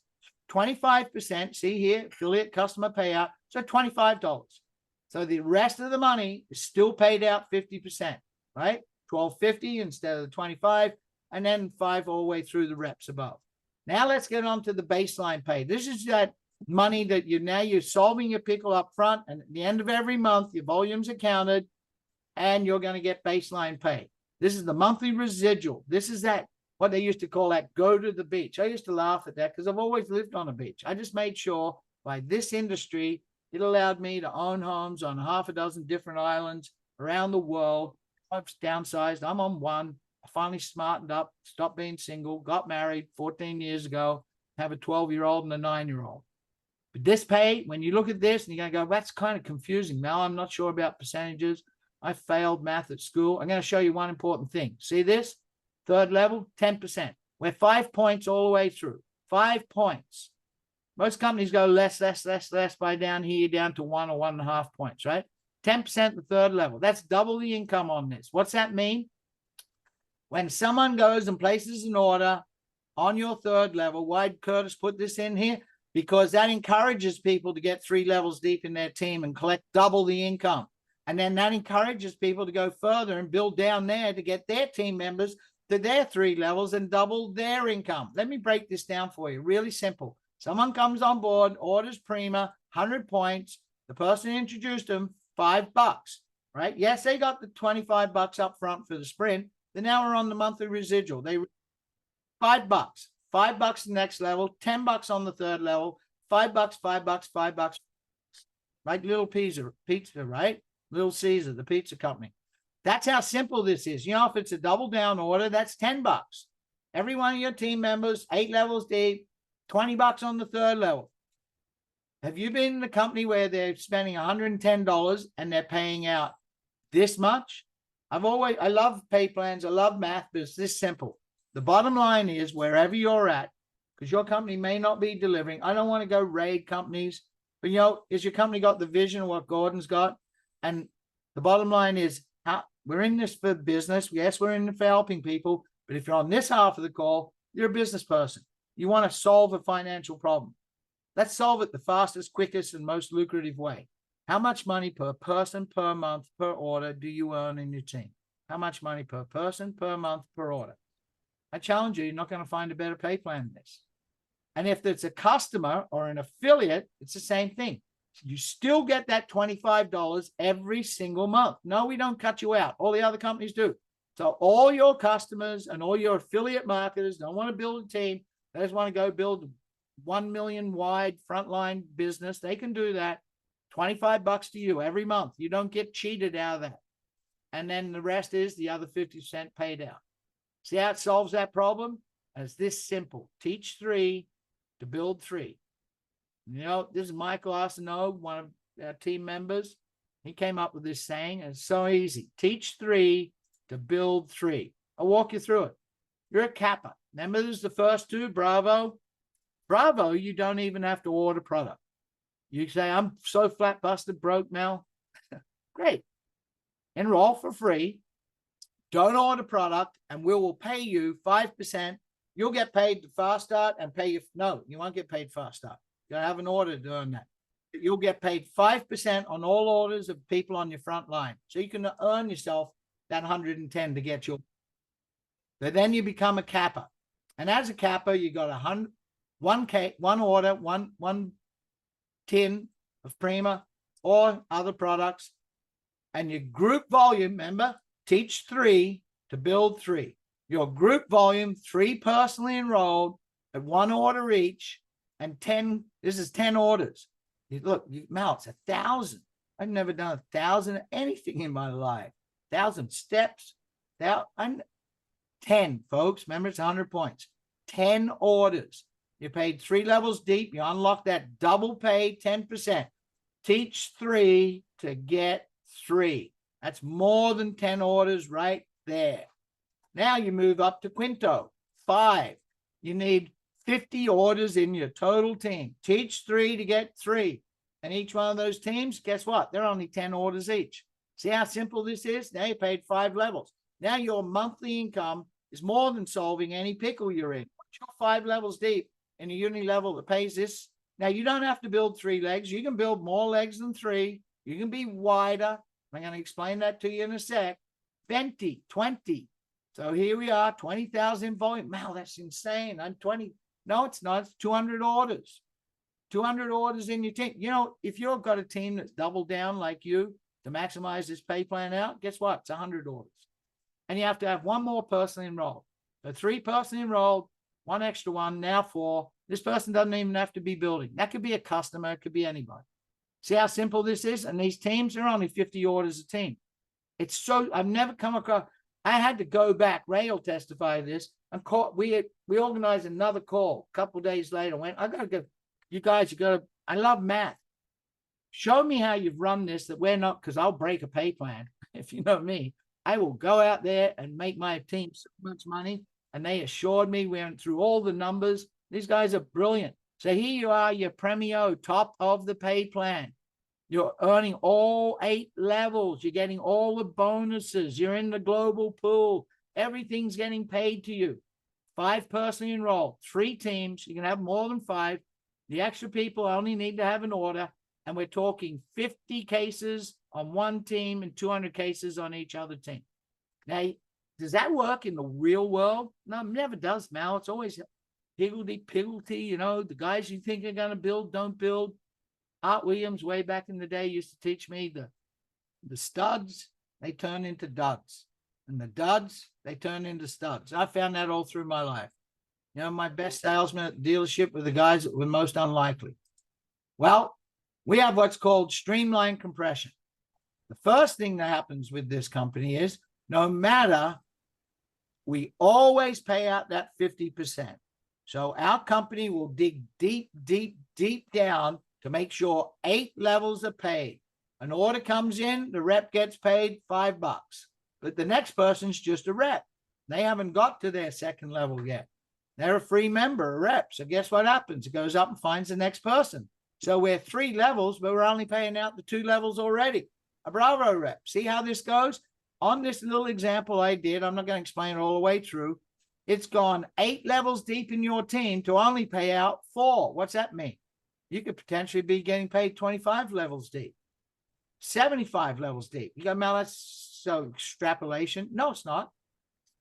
25%. See here, affiliate customer payout. So $25. So the rest of the money is still paid out 50%, right? $12.50 instead of the 25, and then 5 all the way through the reps above. Now let's get on to the baseline pay. This is that money that you're solving your pickle up front, and at the end of every month, your volumes are counted, and you're going to get baseline pay. This is the monthly residual. This is that, what they used to call that go to the beach. I used to laugh at that because I've always lived on a beach. I just made sure by this industry, it allowed me to own homes on 6 different islands around the world. I've downsized. I'm on one. I finally smartened up, stopped being single, got married 14 years ago, have a 12-year-old and a 9-year-old. But this pay, when you look at this and you're going to go, that's kind of confusing, Mel. I'm not sure about percentages. I failed math at school. I'm going to show you one important thing. See this? Third level, 10%. We're 5 points all the way through. 5 points. Most companies go less by down here, down to 1 or 1.5 points, right? 10% the third level. That's double the income on this. What's that mean? When someone goes and places an order on your third level, why did Curtis put this in here? Because that encourages people to get 3 levels deep in their team and collect double the income. And then that encourages people to go further and build down there to get their team members to their 3 levels and double their income. Let me break this down for you. Really simple. Someone comes on board, orders Prima, 100 points. The person introduced them, $5, right? Yes, they got the $25 up front for the sprint. Then now we're on the monthly residual. They $5, $5 the next level, $10 on the third level, $5, $5, like Little Pizza, right? Little Caesar, the pizza company. That's how simple this is. If it's a double down order, that's $10. Every one of your team members, 8 levels deep, $20 on the third level. Have you been in a company where they're spending $110 and they're paying out this much? I love pay plans. I love math, but it's this simple. The bottom line is wherever you're at, because your company may not be delivering. I don't want to go raid companies, but has your company got the vision of what Gordon's got? And the bottom line is we're in this for business. Yes, we're in it for helping people, but if you're on this half of the call, you're a business person. You want to solve a financial problem. Let's solve it the fastest, quickest, and most lucrative way. How much money per person, per month, per order do you earn in your team? How much money per person, per month, per order? I challenge you, you're not going to find a better pay plan than this. And if it's a customer or an affiliate, it's the same thing. You still get that $25 every single month. No, we don't cut you out. All the other companies do. So all your customers and all your affiliate marketers don't want to build a team. They just want to go build 1 million wide frontline business. They can do that. $25 to you every month. You don't get cheated out of that. And then the rest is the other 50% paid out. See how it solves that problem? It's this simple. Teach 3 to build 3. This is Michael Arsenault, one of our team members. He came up with this saying, and it's so easy. Teach 3 to build 3. I'll walk you through it. You're a Kappa. Remember, this is the first 2, Bravo. Bravo, you don't even have to order product. You say, I'm so flat busted broke, Mel. Great. Enroll for free. Don't order product, and we will pay you 5%. You'll get paid to fast start and pay you. No, you won't get paid fast start. You gotta have an order to earn that. You'll get paid 5% on all orders of people on your front line. So you can earn yourself that 110 to get your. But then you become a Kappa. And as a Kappa, you got 1 order, one tin of Prima or other products. And your group volume, remember, teach 3 to build 3. Your group volume, 3 personally enrolled at 1 order each, and 10, this is 10 orders. Look, Mel, it's 1,000. I've never done 1,000 of anything in my life. 1,000 steps. 10, folks. Remember, it's 100 points. 10 orders. You paid 3 levels deep. You unlock that double pay 10%. Teach 3 to get 3. That's more than 10 orders right there. Now you move up to Quinto, 5. You need 50 orders in your total team. Teach 3 to get 3. And each one of those teams, guess what? They're only 10 orders each. See how simple this is? Now you paid 5 levels. Now your monthly income is more than solving any pickle you're in. Once you're 5 levels deep in a uni level that pays this, now you don't have to build 3 legs. You can build more legs than 3. You can be wider. I'm going to explain that to you in a sec. 20. So here we are, 20,000 volume. Wow, that's insane. I'm 20. No, it's not. It's 200 orders. 200 orders in your team. You know, if you've got a team that's doubled down like you to maximize this pay plan out, guess what? It's 100 orders. And you have to have 1 more person enrolled. So 3 person enrolled, 1 extra one, now 4. This person doesn't even have to be building. That could be a customer. It could be anybody. See how simple this is? And these teams are only 50 orders a team. It's so, I've never come across, I had to go back. Ray will testify to this. We organized another call a couple of days later. Went, I got to go. You guys, you got to, I love math. Show me how you've run this, that we're not, because I'll break a pay plan. If you know me, I will go out there and make my team so much money. And they assured me, we went through all the numbers. These guys are brilliant. So here you are, your PREMIO, top of the pay plan. You're earning all 8 levels. You're getting all the bonuses. You're in the global pool. Everything's getting paid to you. 5 person enrolled, 3 teams. You can have more than 5. The extra people only need to have an order. And we're talking 50 cases on one team and 200 cases on each other team. Now, does that work in the real world? No, it never does, Mal. It's always higgledy-piggledy, you know, the guys you think are going to build, don't build. Art Williams, way back in the day, used to teach me the studs, they turn into duds. And the duds, they turn into studs. I found that all through my life. You know, my best salesmen at the dealership were the guys that were most unlikely. Well, we have what's called streamline compression. The first thing that happens with this company is no matter, we always pay out that 50%. So our company will dig deep, deep, deep down to make sure 8 levels are paid. An order comes in, the rep gets paid $5, but the next person's just a rep. They haven't got to their second level yet. They're a free member, a rep. So guess what happens? It goes up and finds the next person. So we're 3 levels, but we're only paying out the 2 levels already. A Bravo rep. See how this goes? On this little example I did, I'm not going to explain it all the way through. It's gone 8 levels deep in your team to only pay out 4. What's that mean? You could potentially be getting paid 25 levels deep, 75 levels deep. You go, Mel, that's so extrapolation. No, it's not.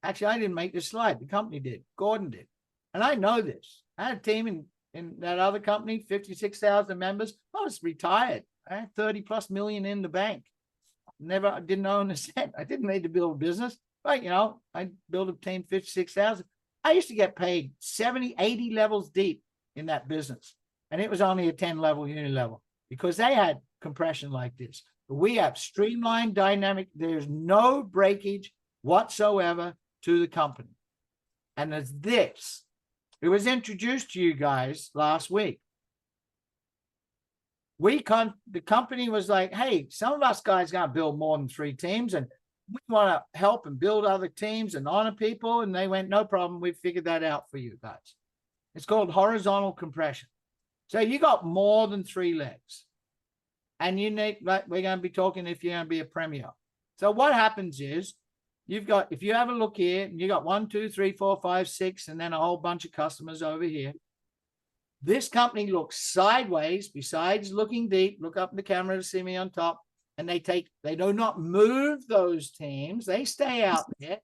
Actually, I didn't make this slide. The company did. Gordon did. And I know this. I had a team in that other company, 56,000 members. I was retired. I had 30+ million in the bank. I didn't own a cent. I didn't need to build a business. But, you know, I built a team 56,000. I used to get paid 70, 80 levels deep in that business. And it was only a 10 level uni level because they had compression like this. But we have streamlined dynamic. There's no breakage whatsoever to the company. And there's this. It was introduced to you guys last week. The company was like, hey, some of us guys got to build more than 3 teams. And we want to help and build other teams and honor people. And they went, no problem. We figured that out for you guys. It's called horizontal compression. So you got more than 3 legs. And you need, like, we're going to be talking if you're going to be a PREMIO. So what happens is you've got, if you have a look here, you got 1, 2, 3, 4, 5, 6, and then a whole bunch of customers over here. This company looks sideways, besides looking deep, look up in the camera to see me on top. And they do not move those teams. They stay out there.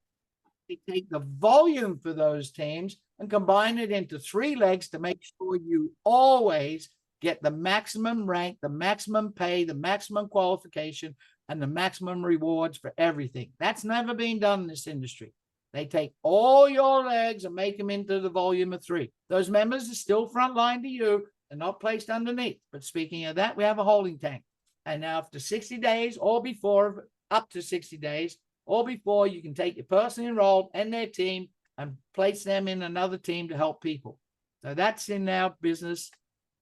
They take the volume for those teams and combine it into 3 legs to make sure you always get the maximum rank, the maximum pay, the maximum qualification, and the maximum rewards for everything. That's never been done in this industry. They take all your legs and make them into the volume of 3. Those members are still frontline to you. They're not placed underneath. But speaking of that, we have a holding tank. And now after 60 days or before, up to 60 days or before, you can take your person enrolled and their team and place them in another team to help people. So that's in our business.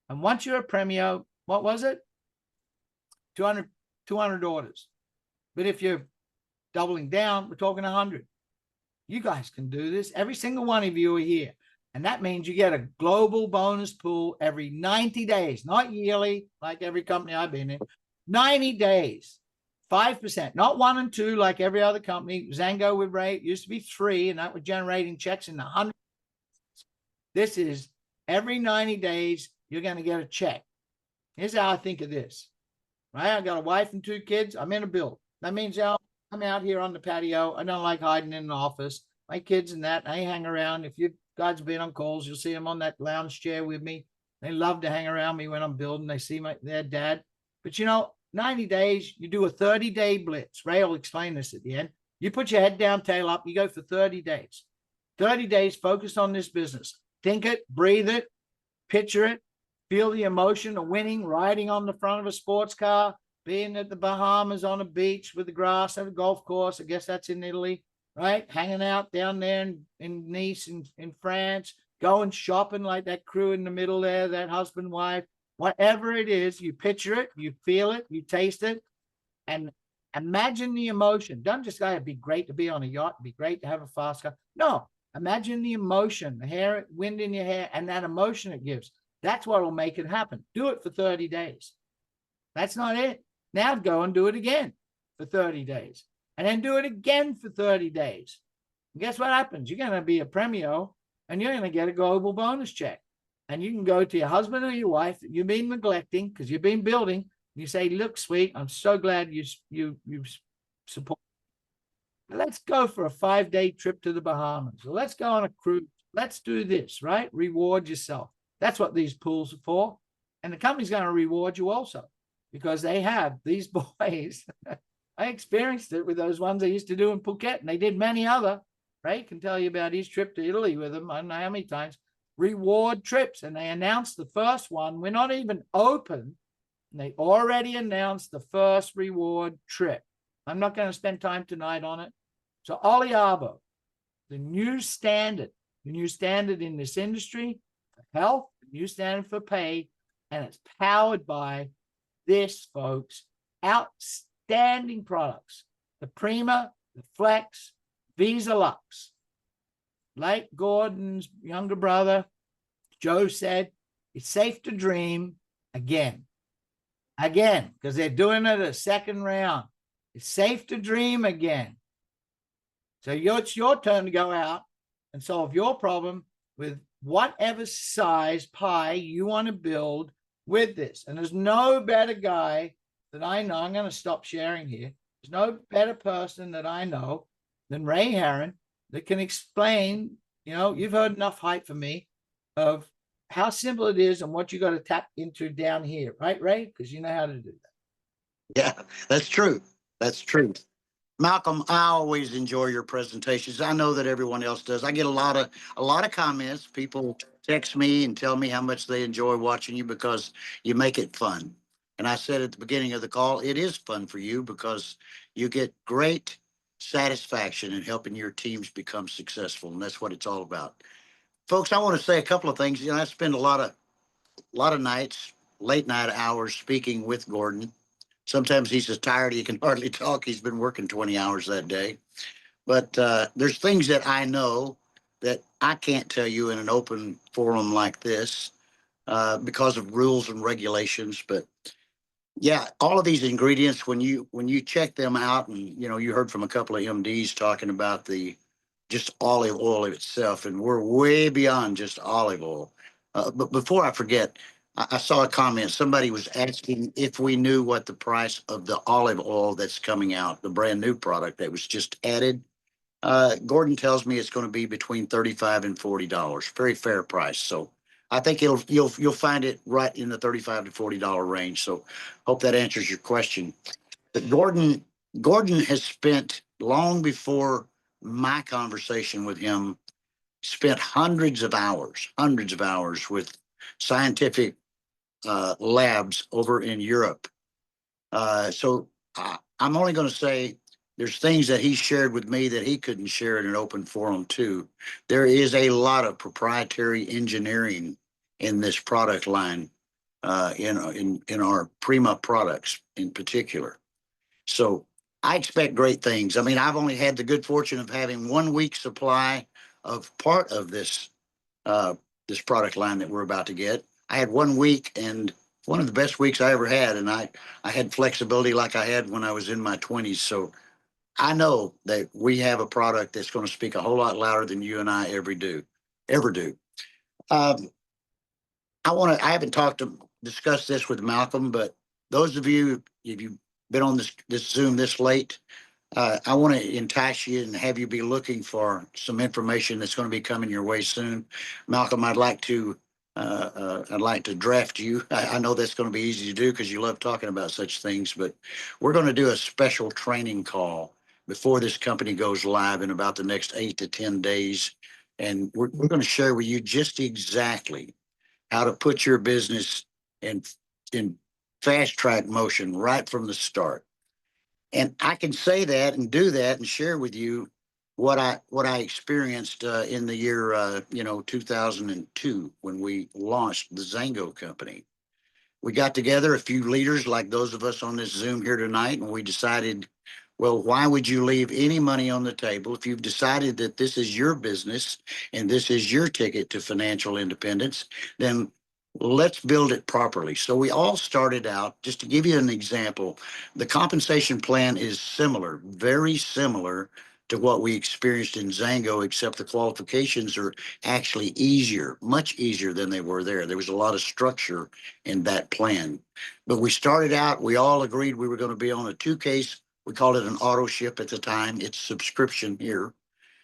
And once you're a Premio, what was it? 200 orders. But if you're doubling down, we're talking 100. You guys can do this. Every single one of you are here. And that means you get a global bonus pool every 90 days, not yearly, like every company I've been in. 90 days, 5%, not 1 and 2 like every other company. Zango with Ray used to be 3, and that was generating checks in the 100. This is every 90 days, you're going to get a check. Here's how I think of this. Right? I got a wife and 2 kids. I'm in a build. That means I'm out here on the patio. I don't like hiding in an office. My kids and that, I hang around. If you guys been on calls, you'll see them on that lounge chair with me. They love to hang around me when I'm building. They see their dad. But 90 days, you do a 30-day blitz. Ray will explain this at the end. You put your head down, tail up. You go for 30 days. 30 days focused on this business. Think it, breathe it, picture it, feel the emotion of winning, riding on the front of a sports car, being at the Bahamas on a beach with the grass at a golf course. I guess that's in Italy, right? Hanging out down there in Nice in France, going shopping like that crew in the middle there, that husband, wife, whatever it is, you picture it, you feel it, you taste it, and imagine the emotion. Don't just go, it'd be great to be on a yacht, it'd be great to have a fast car. No, imagine the emotion, the hair, wind in your hair, and that emotion it gives. That's what will make it happen. Do it for 30 days. That's not it. Now go and do it again for 30 days. And then do it again for 30 days. And guess what happens? You're going to be a Premio and you're going to get a global bonus check. And you can go to your husband or your wife that you've been neglecting because you've been building. And you say, look, sweet, I'm so glad you support. Let's go for a 5-day trip to the Bahamas. Or let's go on a cruise. Let's do this, right? Reward yourself. That's what these pools are for. And the company's going to reward you also because they have these boys. I experienced it with those ones I used to do in Phuket, and they did many other. Ray can tell you about his trip to Italy with them. I don't know how many times. Reward trips. And they announced the first one. We're not even open. And they already announced the first reward trip. I'm not going to spend time tonight on it. So Oliabo, the new standard in this industry for health, the new standard for pay, and it's powered by this, folks, outstanding products. The Prima, the Flex, Visa Lux. Like Gordon's younger brother, Joe said, it's safe to dream again, because they're doing it a second round. It's safe to dream again. So it's your turn to go out and solve your problem with whatever size pie you want to build with this. And there's no better guy that I know. I'm going to stop sharing here. There's no better person that I know than Ray Herron that can explain, you've heard enough hype from me of how simple it is and what you got to tap into down here, right, Ray? Because you know how to do that. Yeah, that's true. That's true. Malcolm, I always enjoy your presentations. I know that everyone else does. I get a lot of comments. People text me and tell me how much they enjoy watching you because you make it fun. And I said at the beginning of the call, it is fun for you because you get great satisfaction in helping your teams become successful. And that's what it's all about. Folks, I want to say a couple of things. I spend a lot of nights, late night hours speaking with Gordon. Sometimes he's so tired he can hardly talk. He's been working 20 hours that day. But there's things that I know that I can't tell you in an open forum like this because of rules and regulations. But yeah, all of these ingredients, when you check them out, and you heard from a couple of MDs talking about just olive oil itself, and we're way beyond just olive oil. But before I forget, I saw a comment. Somebody was asking if we knew what the price of the olive oil that's coming out, the brand new product that was just added. Gordon tells me it's going to be between $35 and $40. Very fair price. So I think you'll find it right in the $35 to $40 range. So hope that answers your question. But Gordon has spent, long before my conversation with him, spent hundreds of hours with scientific labs over in Europe. So I'm only going to say there's things that he shared with me that he couldn't share in an open forum too. There is a lot of proprietary engineering in this product line, in our Prima products in particular. So I expect great things. I mean, I've only had the good fortune of having 1 week supply of part of this product line that we're about to get. I had 1 week, and one of the best weeks I ever had, and I had flexibility like I had when I was in my 20s. So I know that we have a product that's going to speak a whole lot louder than you and I ever do. Um, I haven't discussed this with Malcolm, but those of you, if you've been on this Zoom this late, I want to entice you and have you be looking for some information that's going to be coming your way soon. Malcolm, I'd like to draft you. I know that's going to be easy to do because you love talking about such things, but we're going to do a special training call before this company goes live in about the next 8 to 10 days. And we're going to share with you just exactly how to put your business in fast track motion right from the start. And I can say that and do that and share with you what I experienced in the year 2002 when we launched the Zango company. We got together a few leaders like those of us on this Zoom here tonight, and we decided, well, why would you leave any money on the table if you've decided that this is your business and this is your ticket to financial independence? Then let's build it properly. So we all started out, just to give you an example, the compensation plan is similar, very similar to what we experienced in Zango, except the qualifications are actually easier, much easier than they were there. There was a lot of structure in that plan. But we started out, we all agreed we were going to be on a 2-case. We called it an auto ship at the time. It's subscription here.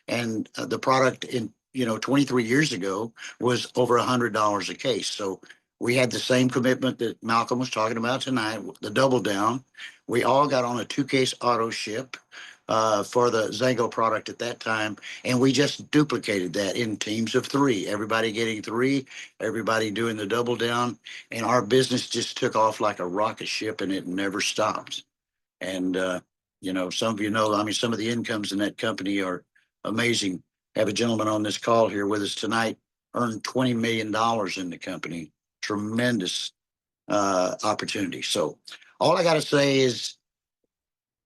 And the product 23 years ago was over $100 a case. So we had the same commitment that Malcolm was talking about tonight, the double down. We all got on a 2-case auto ship for the Zango product at that time. And we just duplicated that in teams of 3, everybody getting 3, everybody doing the double down. And our business just took off like a rocket ship, and it never stopped. And, some of I mean, some of the incomes in that company are amazing. Have a gentleman on this call here with us tonight, earned $20 million in the company. Tremendous opportunity. So all I got to say is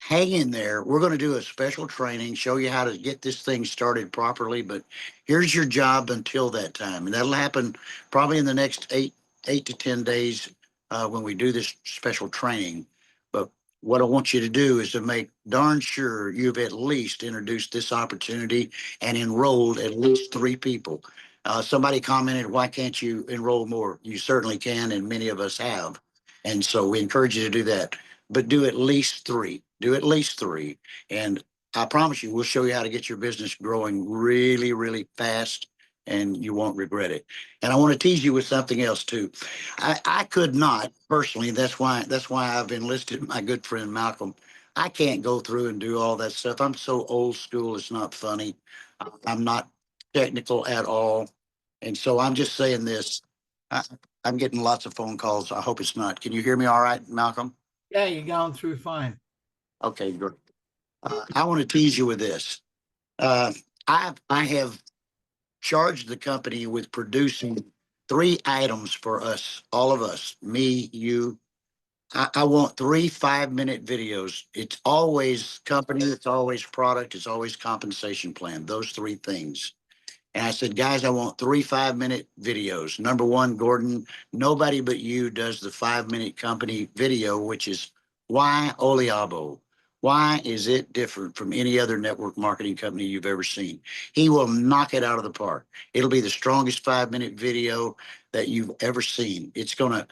hang in there. We're going to do a special training, show you how to get this thing started properly. But here's your job until that time. And that'll happen probably in the next 8 to 10 days when we do this special training. But what I want you to do is to make darn sure you've at least introduced this opportunity and enrolled at least 3 people. Somebody commented, why can't you enroll more? You certainly can, and many of us have. And so we encourage you to do that. But do at least 3. Do at least 3. And I promise you, we'll show you how to get your business growing really, really fast, and you won't regret it. And I want to tease you with something else too. I could not personally. That's why I've enlisted my good friend Malcolm. I can't go through and do all that stuff. I'm so old school. It's not funny. I'm not technical at all. And so I'm just saying this. I'm getting lots of phone calls. I hope it's not. Can you hear me all right, Malcolm? Yeah, you're going through fine. Okay, good. I want to tease you with this. I have charged the company with producing 3 items for us, all of us, me, you. I want 3 5-minute videos. It's always company, it's always product, it's always compensation plan. Those 3 things. And I said, guys, I want 3 5-minute videos. Number 1, Gordon, nobody but you does the 5-minute company video, which is why Oliabo? Why is it different from any other network marketing company you've ever seen? He will knock it out of the park. It'll be the strongest 5-minute video that you've ever seen. It's gonna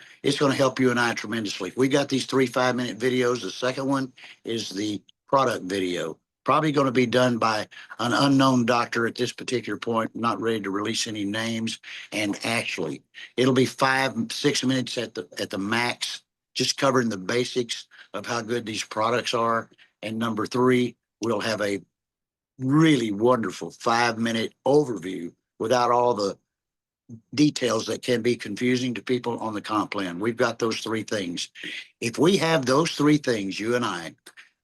help you and I tremendously. We got these 3 5-minute videos. The second one is the product video. Probably going to be done by an unknown doctor at this particular point, not ready to release any names. And actually, it'll be 5, 6 minutes at the max, just covering the basics of how good these products are. And number 3, we'll have a really wonderful 5-minute overview without all the details that can be confusing to people on the comp plan. We've got those 3 things. If we have those 3 things, you and I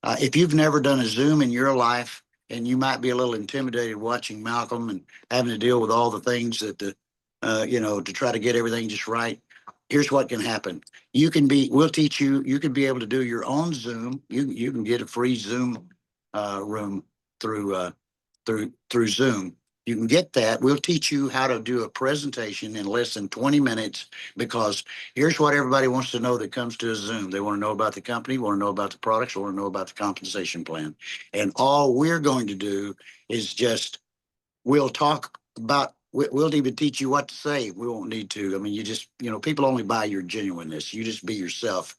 If you've never done a Zoom in your life, and you might be a little intimidated watching Malcolm and having to deal with all the things that to try to get everything just right. Here's what can happen. We'll teach you, you can be able to do your own Zoom. You can get a free Zoom room through Zoom. You can get that. We'll teach you how to do a presentation in less than 20 minutes, because here's what everybody wants to know that comes to a Zoom. They want to know about the company, want to know about the products, want to know about the compensation plan. And all we're going to do is we'll talk about, we'll even teach you what to say. We won't need to. I mean, people only buy your genuineness. You just be yourself,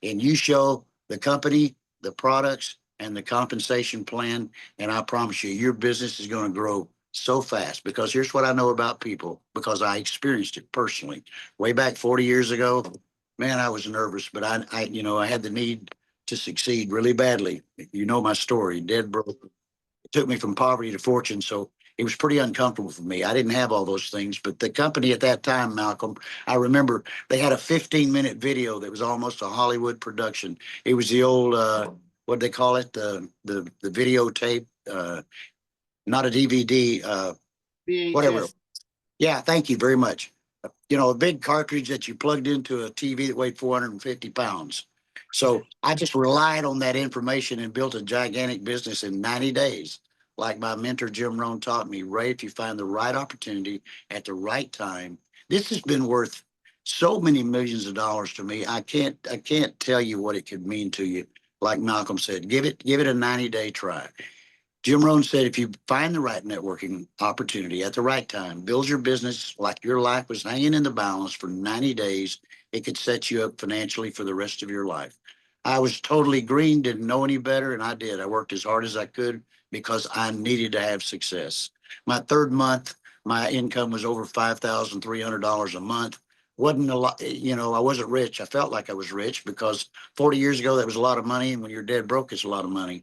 and you show the company, the products, and the compensation plan. And I promise you, your business is going to grow so fast, because here's what I know about people, because I experienced it personally. Way back 40 years ago, man, I was nervous, but I had the need to succeed really badly. You know my story, dead broke. It took me from poverty to fortune. So it was pretty uncomfortable for me. I didn't have all those things, but the company at that time, Malcolm, I remember they had a 15-minute video that was almost a Hollywood production. It was the old, what they call it? The videotape, not a DVD, whatever. VHS. Yeah, thank you very much. A big cartridge that you plugged into a TV that weighed 450 pounds. So I just relied on that information and built a gigantic business in 90 days. Like my mentor, Jim Rohn, taught me, Ray, if you find the right opportunity at the right time, this has been worth so many millions of dollars to me. I can't tell you what it could mean to you. Like Malcolm said, give it a 90-day try. Jim Rohn said, if you find the right networking opportunity at the right time, build your business like your life was hanging in the balance for 90 days, it could set you up financially for the rest of your life. I was totally green, didn't know any better, and I did. I worked as hard as I could because I needed to have success. My third month, my income was over $5,300 a month. Wasn't a lot, I wasn't rich. I felt like I was rich because 40 years ago, that was a lot of money. And when you're dead broke, it's a lot of money.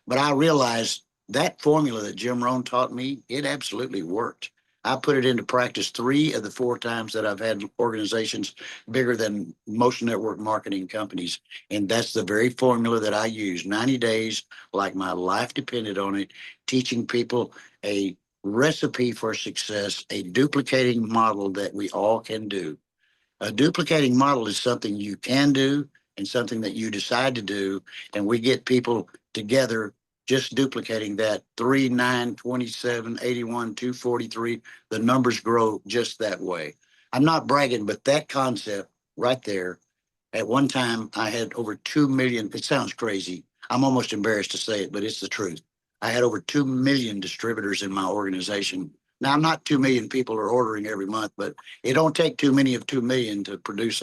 But I realized that formula that Jim Rohn taught me, it absolutely worked. I put it into practice 3 of the 4 times that I've had organizations bigger than most network marketing companies. And that's the very formula that I use. 90 days, like my life depended on it, teaching people a recipe for success, a duplicating model that we all can do. A duplicating model is something you can do and something that you decide to do. And we get people together just duplicating that 3, 9, 27, 81, 243. The numbers grow just that way. I'm not bragging, but that concept right there, at one time I had over 2 million. It sounds crazy. I'm almost embarrassed to say it, but it's the truth. I had over 2 million distributors in my organization. Now, not 2 million people are ordering every month, but it don't take too many of 2 million to produce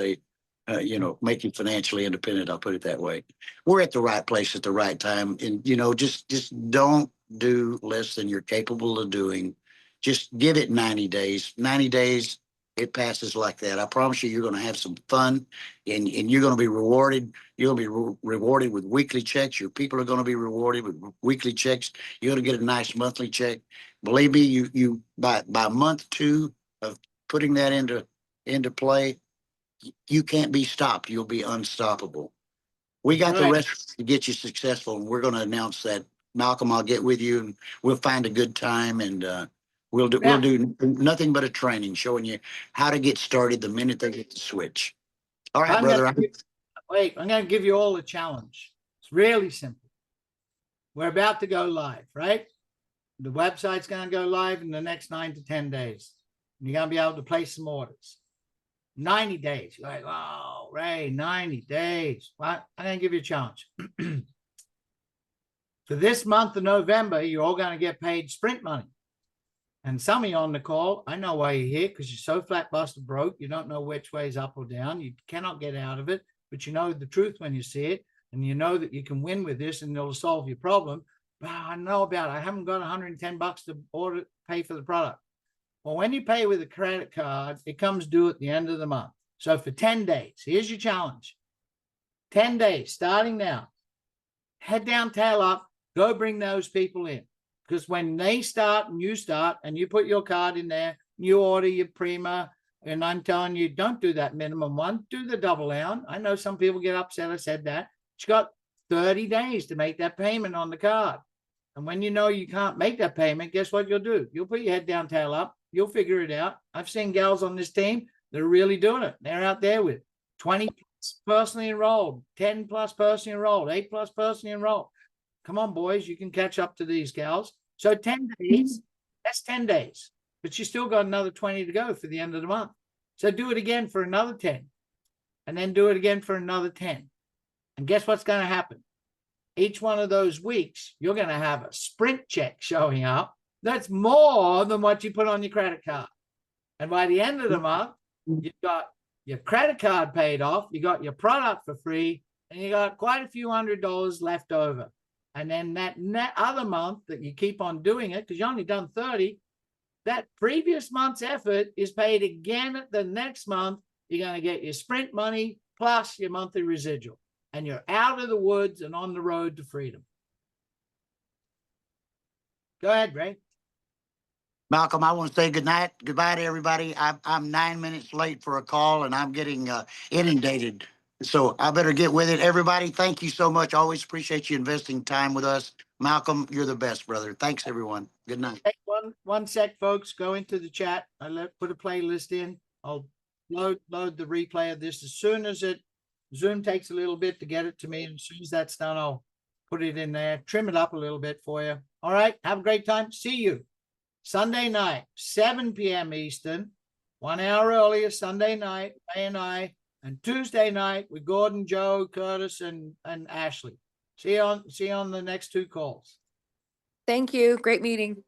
make you financially independent. I'll put it that way. We're at the right place at the right time. And, just don't do less than you're capable of doing. Just give it 90 days. 90 days, it passes like that. I promise you, you're going to have some fun and you're going to be rewarded. You're going to be rewarded with weekly checks. Your people are going to be rewarded with weekly checks. You're going to get a nice monthly check. Believe me, you by month 2 of putting that into play, you can't be stopped. You'll be unstoppable. We got the rest to get you successful, and we're going to announce that. Malcolm, I'll get with you, and we'll find a good time, and we'll do nothing but a training showing you how to get started the minute they get the switch. All right, brother. I'm going to give you all a challenge. It's really simple. We're about to go live, right? The website's going to go live in the next 9 to 10 days. You're going to be able to place some orders. 90 days. You're like, oh, Ray, 90 days. Well, I'm going to give you a challenge. For this month of November, you're all going to get paid sprint money. And some of you on the call, I know why you're here, because you're so flat busted broke. You don't know which way is up or down. You cannot get out of it, but you know the truth when you see it. And you know that you can win with this and it'll solve your problem. But I know about it. I haven't got $110 to pay for the product. Well, when you pay with a credit card, it comes due at the end of the month. So for 10 days, here's your challenge. 10 days, starting now. Head down, tail up, go bring those people in. Because when they start and you put your card in there, you order your Prima, and I'm telling you, don't do that minimum one, do the double down. I know some people get upset I said that. You got 30 days to make that payment on the card. And when you know you can't make that payment, guess what you'll do? You'll put your head down, tail up. You'll figure it out. I've seen gals on this team that are really doing it. They're out there with 20 plus personally enrolled, 10 plus personally enrolled, 8 plus personally enrolled. Come on, boys, you can catch up to these gals. So 10 days, that's 10 days, but you still got another 20 to go for the end of the month. So do it again for another 10, and then do it again for another 10. And guess what's going to happen? Each one of those weeks, you're going to have a sprint check showing up that's more than what you put on your credit card. And by the end of the month, you've got your credit card paid off, you got your product for free, and you got quite a few $100s left over. And then that other month that you keep on doing it, because you only done 30, that previous month's effort is paid again at the next month. You're going to get your sprint money plus your monthly residual. And you're out of the woods and on the road to freedom. Go ahead, Ray. Malcolm, I want to say goodbye to everybody. I'm 9 minutes late for a call, and I'm getting inundated. So I better get with it. Everybody, thank you so much. Always appreciate you investing time with us. Malcolm, you're the best, brother. Thanks, everyone. Good night. Hey, one sec, folks. Go into the chat. Put a playlist in. I'll load the replay of this as soon as Zoom takes a little bit to get it to me. And as soon as that's done, I'll put it in there, trim it up a little bit for you. All right. Have a great time. See you Sunday night, 7 p.m. Eastern, 1 hour earlier, Sunday night, Ray and I, and Tuesday night with Gordon, Joe, Curtis, and Ashley. See you on the next two calls. Thank you. Great meeting.